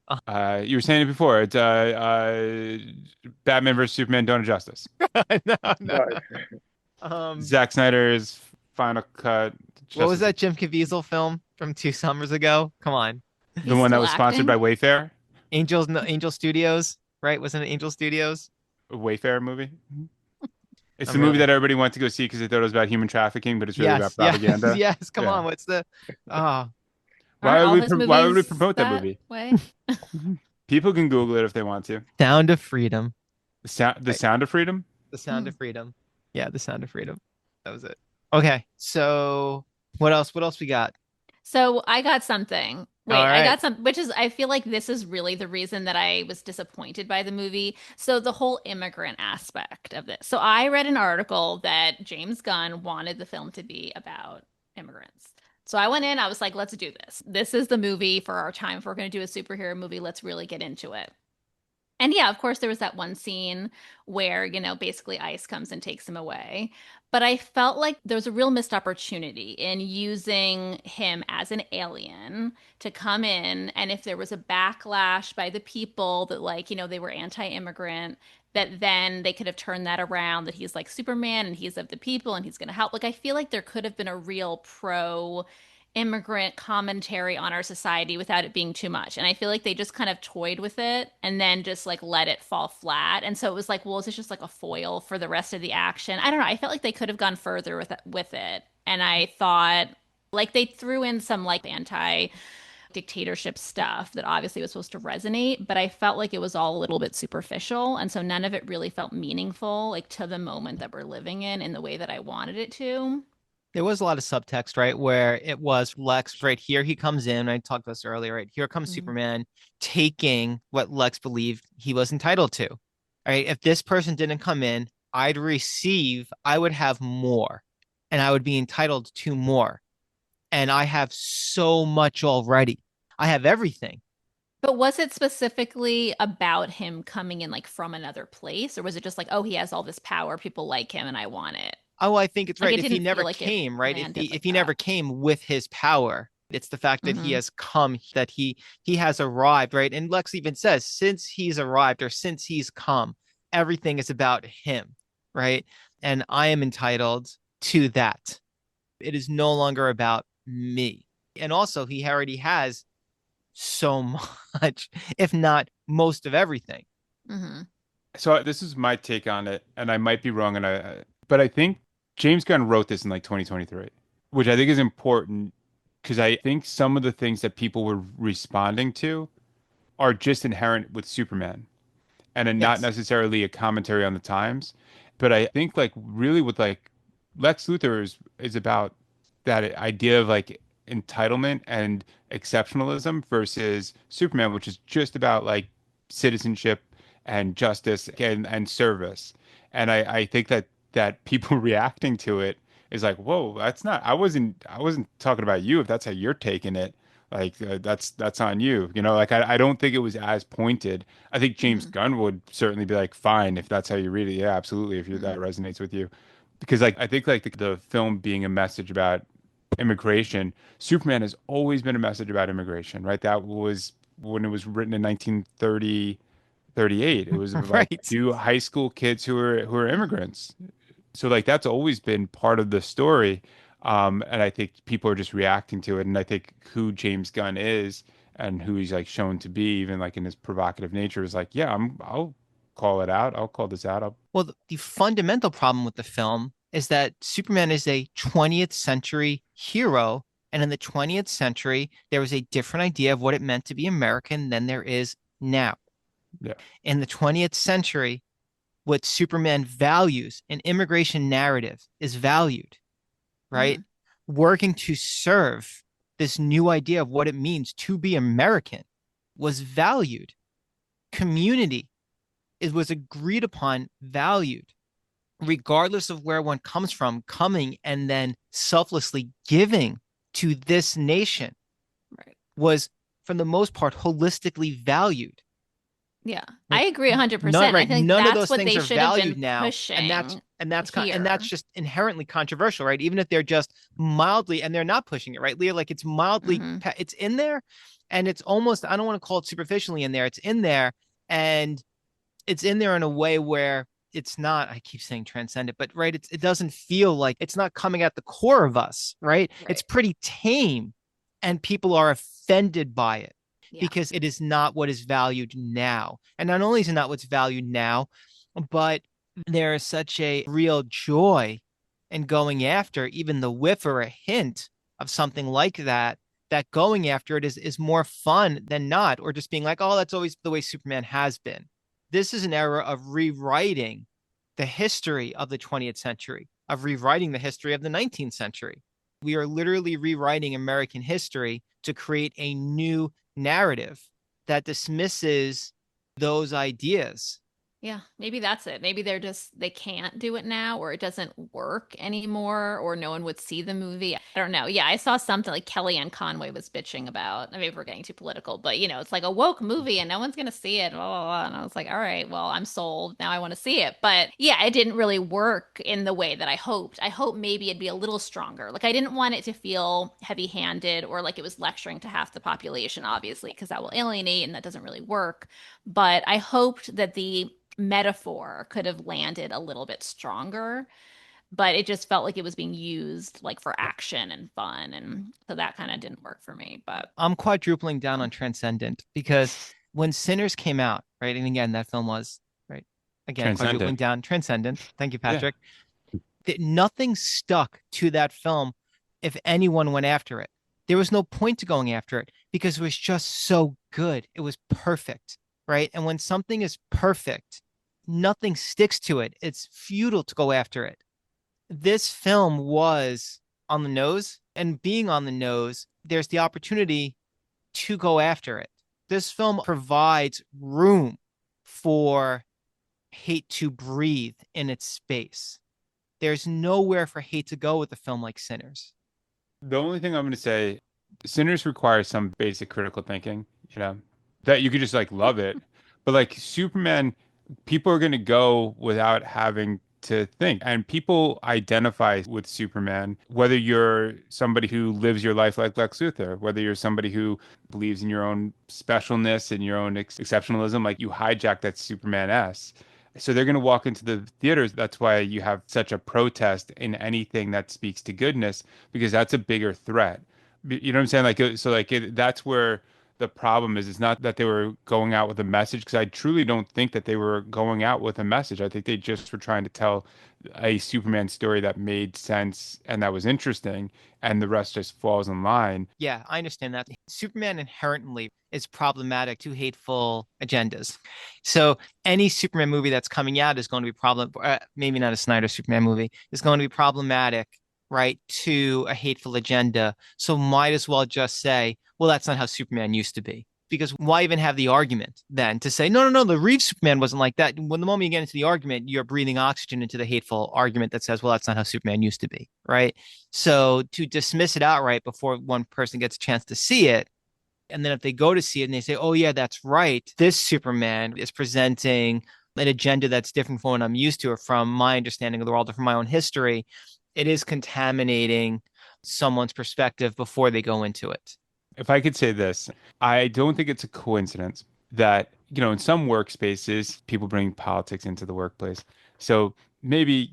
You were saying it before. It's Batman versus Superman: Dawn of Justice. No, no. Right. Zack Snyder's final cut. What was Justice, that Jim Caviezel film from 2 summers ago? Come on. the He's one that still was sponsored acting. by Wayfair, Angel Studios, right? Wasn't it Angel Studios? a Wayfair movie. It's I'm the movie really that everybody went to go see because they thought it was about human trafficking, but it's really about yes, propaganda. yes. Come Yeah. on, what's the oh Aren't all his Why would we movies promote that that movie? way? People can Google it if they want to. Sound of Freedom? The Right. Sound of Freedom. The Sound of Freedom. Yeah, The Sound of Freedom. That was it. Okay, so what else? What else we got? So I got something. Wait, All I right. got some, which is, I feel like this is really the reason that I was disappointed by the movie. So the whole immigrant aspect of this. So I read an article that James Gunn wanted the film to be about immigrants. So I went in, I was like, let's do this. This is the movie for our time. If we're going to do a superhero movie, let's really get into it. And yeah, of course, there was that one scene where, you know, basically ICE comes and takes him away. But I felt like there was a real missed opportunity in using him as an alien to come in. And if there was a backlash by the people that, like, you know, they were anti-immigrant, that then they could have turned that around, that he's like Superman and he's of the people and he's going to help. Like, I feel like there could have been a real pro immigrant commentary on our society without it being too much. And I feel like they just kind of toyed with it and then just like let it fall flat. And so it was like, well, is this just like a foil for the rest of the action? I don't know. I felt like they could have gone further with it. And I thought like they threw in some like anti dictatorship stuff that obviously was supposed to resonate, but I felt like it was all a little bit superficial. And so none of it really felt meaningful, like to the moment that we're living in the way that I wanted it to. There was a lot of subtext, right? Where it was Lex, right here he comes in. I talked about this earlier, right? Here comes Mhm. Superman taking what Lex believed he was entitled to. Right? If this person didn't come in, I would have more, and I would be entitled to more. And I have so much already. I have everything. But was it specifically about him coming in like from another place, or was it just like, oh, he has all this power, people like him, and I want it? Oh, I think it's Like right. it If he didn't never feel like it came, right? landed If like he that. never came with his power, it's the fact that he Hmm. has come, that he has arrived, right? And Lex even says, since he's arrived or since he's come, everything is about him, right? And I am entitled to that. It is no longer about me. And also, he already has so much, if not most of everything. Hmm. So this is my take on it, and I might be wrong, but I think James Gunn wrote this in like 2023, which I think is important because I think some of the things that people were responding to are just inherent with Superman and not Yes. necessarily a commentary on the times. But I think like really with like Lex Luthor is about that idea of like entitlement and exceptionalism versus Superman, which is just about like citizenship and justice and service. And I think that people reacting to it is like, whoa, that's not, I wasn't talking about you if that's how you're taking it. Like that's on you, you know. Like I don't think it was as pointed. I think James Hmm. Gunn would certainly be like, fine, if that's how you read it. Yeah, absolutely. If Hmm. that resonates with you, because like I think like the film being a message about immigration, Superman has always been a message about immigration, right? That was when it was written in 1930, 38. It was about Right. two high school kids who are immigrants. So like that's always been part of the story. And I think people are just reacting to it. And I think who James Gunn is and who he's like shown to be, even like in his provocative nature, is like, yeah, I'll call it out. I'll call this out. Well, the fundamental problem with the film is that Superman is a 20th century hero. And in the 20th century, there was a different idea of what it meant to be American than there is now. Yeah. In the 20th century, what Superman values, an immigration narrative, is valued, right? Hmm. Working to serve this new idea of what it means to be American was valued. Community was agreed upon, valued, regardless of where one comes from, coming and then selflessly giving to this nation Right. was, for the most part, holistically valued. Yeah, I Like agree none, 100%. I right? think None of that's those what things they are should have been valued now, pushing and that's here. just inherently controversial, right? Even if they're just mildly, and they're not pushing it, right, Leah? Like it's mildly, Hmm. it's in there, and it's almost, I don't want to call it superficially in there. It's in there, and it's in there in a way where it's not, I keep saying transcendent, but right, it doesn't feel like it's not coming at the core of us, right? It's Right. pretty tame, and people are offended by it Yeah. because it is not what is valued now. And not only is it not what's valued now, but there is such a real joy in going after even the whiff or a hint of something like that, that going after it is more fun than not, or just being like, oh, that's always the way Superman has been. This is an era of rewriting the history of the 20th century, of rewriting the history of the 19th century. We are literally rewriting American history to create a new narrative that dismisses those ideas. Yeah, maybe that's it. Maybe they can't do it now, or it doesn't work anymore, or no one would see the movie. I don't know. Yeah, I saw something like Kellyanne Conway was bitching about. I mean, we're getting too political, but it's like a woke movie and no one's gonna see it, blah, blah, blah. And I was like, all right, well, I'm sold. Now I want to see it. But yeah, it didn't really work in the way that I hoped. I hope maybe it'd be a little stronger. Like I didn't want it to feel heavy-handed or like it was lecturing to half the population, obviously, because that will alienate and that doesn't really work. But I hoped that the metaphor could have landed a little bit stronger, but it just felt like it was being used like for action and fun. And so that kind of didn't work for me. But I'm quadrupling down on Transcendent because when Sinners came out, right, and again, that film was, right, again, quadrupling Transcendent. down, Transcendent. Thank you, Yeah. Patrick. Nothing stuck to that film if anyone went after it. There was no point to going after it because it was just so good. It was perfect, right? And when something is perfect, nothing sticks to it. It's futile to go after it. This film was on the nose, and being on the nose, there's the opportunity to go after it. This film provides room for hate to breathe in its space. There's nowhere for hate to go with a film like Sinners. The only thing I'm going to say, Sinners requires some basic critical thinking, you know, that you could just like love it. But like Superman, people are going to go without having to think. And people identify with Superman, whether you're somebody who lives your life like Lex Luthor, whether you're somebody who believes in your own specialness and your own exceptionalism, like you hijack that Superman S. So they're going to walk into the theaters. That's why you have such a protest in anything that speaks to goodness, because that's a bigger threat. You know what I'm saying? Like, so like that's where the problem is it's not that they were going out with a message, because I truly don't think that they were going out with a message. I think they just were trying to tell a Superman story that made sense and that was interesting, and the rest just falls in line. Yeah, I understand that. Superman inherently is problematic to hateful agendas. So any Superman movie that's coming out is going to be maybe not a Snyder Superman movie, is going to be problematic, right, to a hateful agenda. So might as well just say, well, that's not how Superman used to be. Because why even have the argument then to say, no, no, no, the Reeves Superman wasn't like that. When the moment you get into the argument, you're breathing oxygen into the hateful argument that says, well, that's not how Superman used to be, right? So to dismiss it outright before one person gets a chance to see it, and then if they go to see it and they say, oh, yeah, that's right, this Superman is presenting an agenda that's different from what I'm used to or from my understanding of the world or from my own history, it is contaminating someone's perspective before they go into it. If I could say this, I don't think it's a coincidence that, in some workspaces, people bring politics into the workplace. So maybe,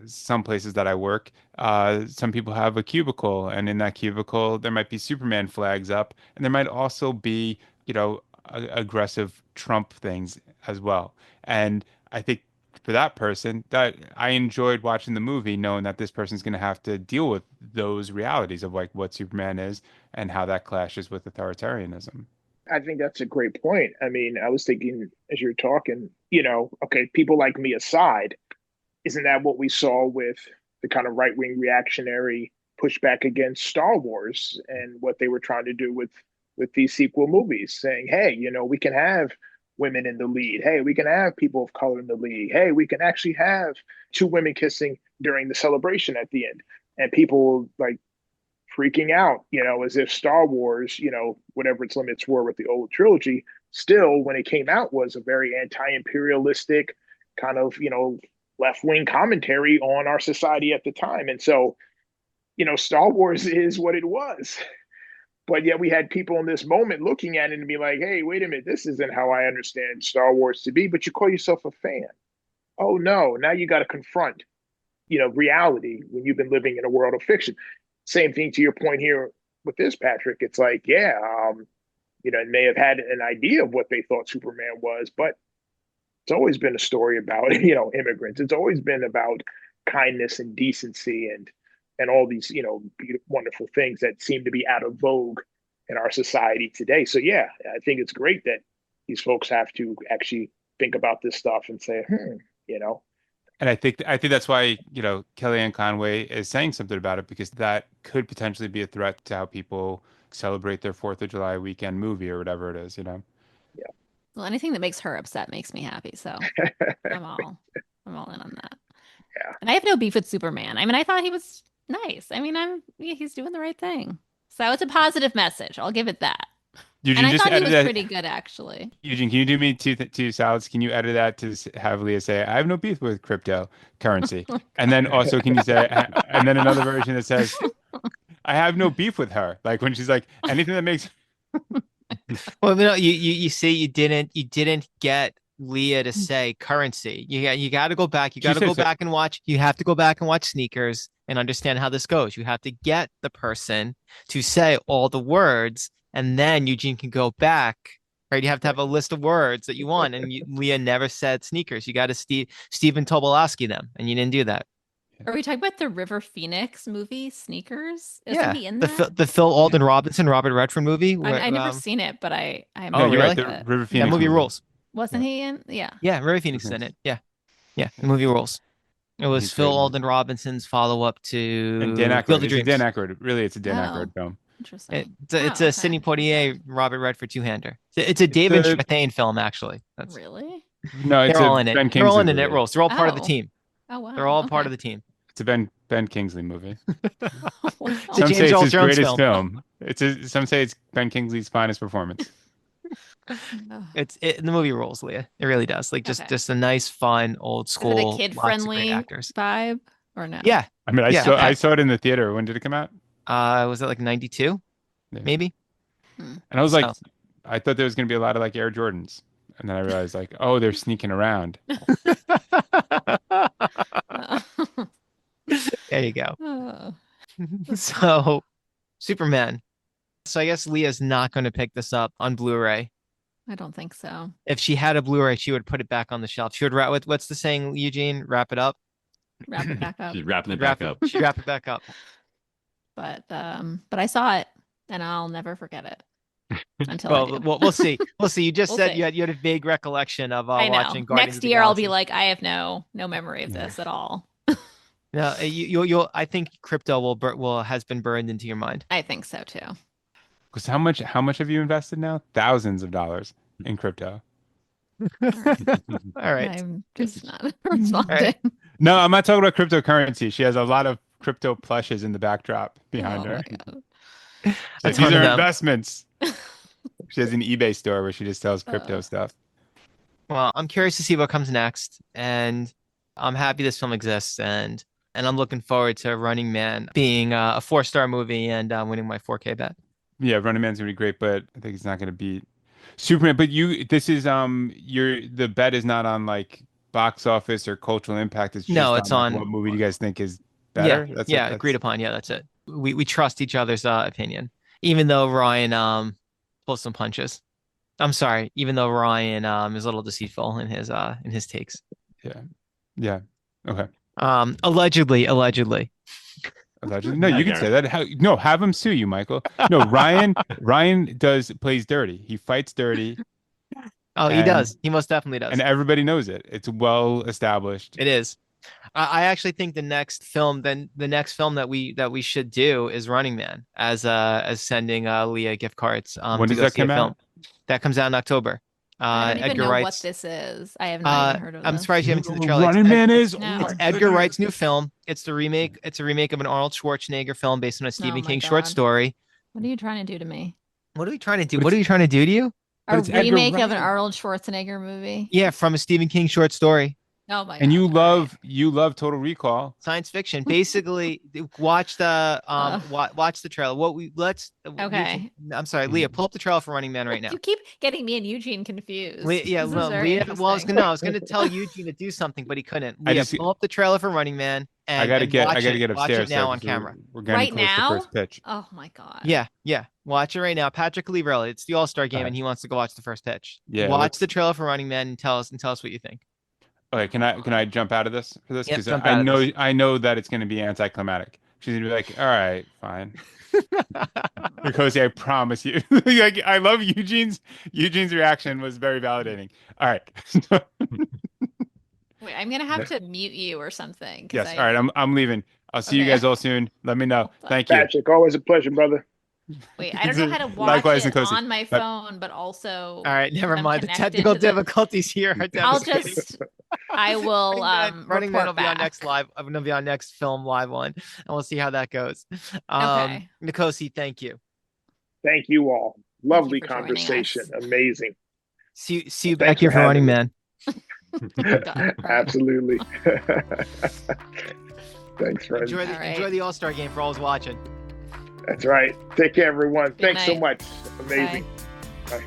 some places that I work, some people have a cubicle, and in that cubicle, there might be Superman flags up, and there might also be, aggressive Trump things as well. And I think for that person, that I enjoyed watching the movie, knowing that this person's going to have to deal with those realities of like what Superman is and how that clashes with authoritarianism. I think that's a great point. I mean, I was thinking as you're talking, okay, people like me aside, isn't that what we saw with the kind of right wing reactionary pushback against Star Wars and what they were trying to do with these sequel movies, saying, hey, we can have women in the lead. Hey, we can have people of color in the lead. Hey, we can actually have two women kissing during the celebration at the end. And people like freaking out, as if Star Wars, whatever its limits were with the old trilogy, still, when it came out, was a very anti-imperialistic kind of, left-wing commentary on our society at the time. And so, Star Wars is what it was. But yet we had people in this moment looking at it and be like, hey, wait a minute, this isn't how I understand Star Wars to be, but you call yourself a fan. Oh no, now you got to confront, reality when you've been living in a world of fiction. Same thing to your point here with this, Patrick. It's like, yeah, it may have had an idea of what they thought Superman was, but it's always been a story about, immigrants. It's always been about kindness and decency and all these, wonderful things that seem to be out of vogue in our society today. So yeah, I think it's great that these folks have to actually think about this stuff and say, And I think that's why, Kellyanne Conway is saying something about it, because that could potentially be a threat to how people celebrate their 4th of July weekend movie or whatever it is. Yeah. Well, anything that makes her upset makes me happy. So I'm all in on that. Yeah. And I have no beef with Superman. I mean, I thought he was nice. I mean, he's doing the right thing. So it's a positive message. I'll give it that. Eugene, And I just thought he edit was that. pretty good, actually. Eugene, can you do me two salads? Can you edit that to have Leah say, I have no beef with cryptocurrency? And then also, can you say, and then another version that says, I have no beef with her. Like when she's like, anything that makes. Well, no, you see, you didn't get Leah to say currency. You got to go back. You got to go back and watch. You have to go back and watch Sneakers and understand how this goes. You have to get the person to say all the words, and then Eugene can go back. Right? You have to have a list of words that you want, and Leah never said Sneakers. You got to Stephen Tobolowsky them, and you didn't do that. Are we talking about the River Phoenix movie, Sneakers? Yeah, He in that? the Phil Alden Robinson, Robert Redford movie. I never seen it, but I'm Oh, you're right. really? The River That Phoenix movie rules. Wasn't he in? Yeah. Yeah, River Phoenix is in it. Yeah, the movie rules. It was He's Phil great, man. Alden Robinson's follow-up And to Dan Aykroyd. Field of It's a Dreams. Dan Aykroyd. Really, it's a Dan Oh. Aykroyd film. Interesting. It's Oh, a okay. Sidney Poitier, Robert Redford two-hander. It's a David a- Strathairn film, actually. Really? No, it's They're all a in it. Ben They're all in Kingsley the net movie. roles. They're all part of the Oh. team. Oh, wow. They're all part of the team. It's a Ben Kingsley movie. Wow. It's a Some James say it's Earl his Jones greatest film. film. Some say it's Ben Kingsley's finest performance. Oh. The movie rules, Leah. It really does. Like Okay. just a nice, fun, old Is it school. a Lots of great kid-friendly actors. vibe or no? Yeah. I mean, I Yeah, saw okay. I saw it in the theater. When did it come out? Was it like 92? Yeah. Maybe. And I was like, So- I thought there was going to be a lot of like Air Jordans, and then I realized like, oh, they're sneaking around. There you go. Oh. So, Superman. So I guess Leah's not going to pick this up on Blu-ray. I don't think so. If she had a Blu-ray, she would put it back on the shelf. She would wrap. What's the saying, Eugene? Wrap it up. Wrap it back up. She's wrapping it back up. She'd wrap it back up. But I saw it, and I'll never forget it until I do. Well, we'll see. We'll see. You just We'll said see. you had a vague recollection of I know. watching Guardians Next of the year, I'll be Galaxy. like, I have no memory of this at all. No, you'll. I think crypto has been burned into your mind. I think so too. Because how much have you invested now? Thousands of dollars in crypto. All right. I'm just not responding. No, I'm not talking about cryptocurrency. She has a lot of crypto plushes in the backdrop behind Oh her. my God. A These ton of are them. investments. She has an eBay store where she just sells crypto stuff. Well, I'm curious to see what comes next, and I'm happy this film exists, and I'm looking forward to Running Man being a 4-star movie and winning my 4K bet. Yeah, Running Man's gonna be great, but I think it's not gonna beat Superman. But this is the bet is not on like box office or cultural impact. It's just No, it's like, on what movie do you guys think is better? Yeah, agreed upon. Yeah, that's it. We trust each other's opinion, even though Ryan pulls some punches. I'm sorry, even though Ryan is a little deceitful in his takes. Yeah. Okay. Allegedly. Allegedly. No, you can say that. No, have him sue you, Michael. No, Ryan plays dirty. He fights dirty. Oh, he does. He most definitely does. And everybody knows it. It's well established. It is. I actually think the next film that we should do is Running Man as sending Leah gift cards. When does that come out? That comes out in October. I don't even Edgar know Wright's, what this is. I have not even heard of I'm this. surprised you haven't seen the trailer. Running Man is. No. It's Edgar Wright's new film. It's the remake. It's a remake of an Arnold Schwarzenegger film based on a Stephen my King short God. story. What are you trying to do to me? What are we trying to do? What are you trying to do to you? A it's Edgar remake of an Wright. Arnold Schwarzenegger movie? Yeah, from a Stephen King short story. Oh my God. And you all love Total Recall. Science fiction. Basically, watch the watch the trailer. Okay. I'm sorry, Leah. Pull up the trailer for Running Man right now. You keep getting me and Eugene confused. Yeah, This is well, very Leah. Well, I interesting. was gonna tell Eugene to do something, but he couldn't. Leah, pull up the trailer for Running Man. And I gotta get watch upstairs it now though, on 'cause camera. We're getting Right close now? to first pitch. Oh my God. Yeah. Watch it right now. Patrick Leverelli. It's the All-Star game, Alright. and he wants to go watch the first pitch. Yeah, Watch the trailer for Running Man and tell us what you think. Okay, can I jump out of this for this? Yep, Because jump out of this. I know that it's gonna be anticlimactic. She's gonna be like, all right, fine. Because I promise you. Like, I love Eugene's reaction was very validating. All right. Wait, I'm gonna have to mute you or something. 'Cause Yes. All right. I'm leaving. I'll see you Okay. guys all soon. Let me know. Thank you. Patrick, always a pleasure, brother. Wait, I don't know how to watch Likewise, it Nkosi. on my phone, but also. All right, never I'm mind. The connected technical to the- difficulties here are I'll devastating. just. I will. Running Man report will be our back. next live. Will be our next film live one, and we'll see how that goes. Okay. Nkosi, thank you. Thank you all. Lovely for joining conversation. us. Amazing. See you Thanks back here for for Running having Man. God. Absolutely. Thanks, friend. Enjoy All right. the All-Star game for all who's watching. That's right. Take care, everyone. Good Thanks so night. much. Amazing. Bye.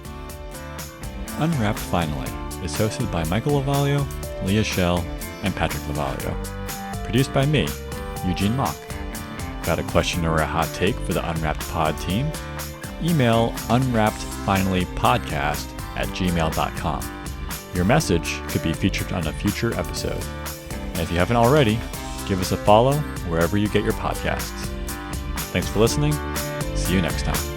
Unwrapped Finally is hosted by Michael Lavalio, Leah Shell, and Patrick Lavalio. Produced by me, Eugene Mock. Got a question or a hot take for the Unwrapped Pod team? Email unwrappedfinallypodcast@gmail.com. Your message could be featured on a future episode. And if you haven't already, give us a follow wherever you get your podcasts. Thanks for listening. See you next time.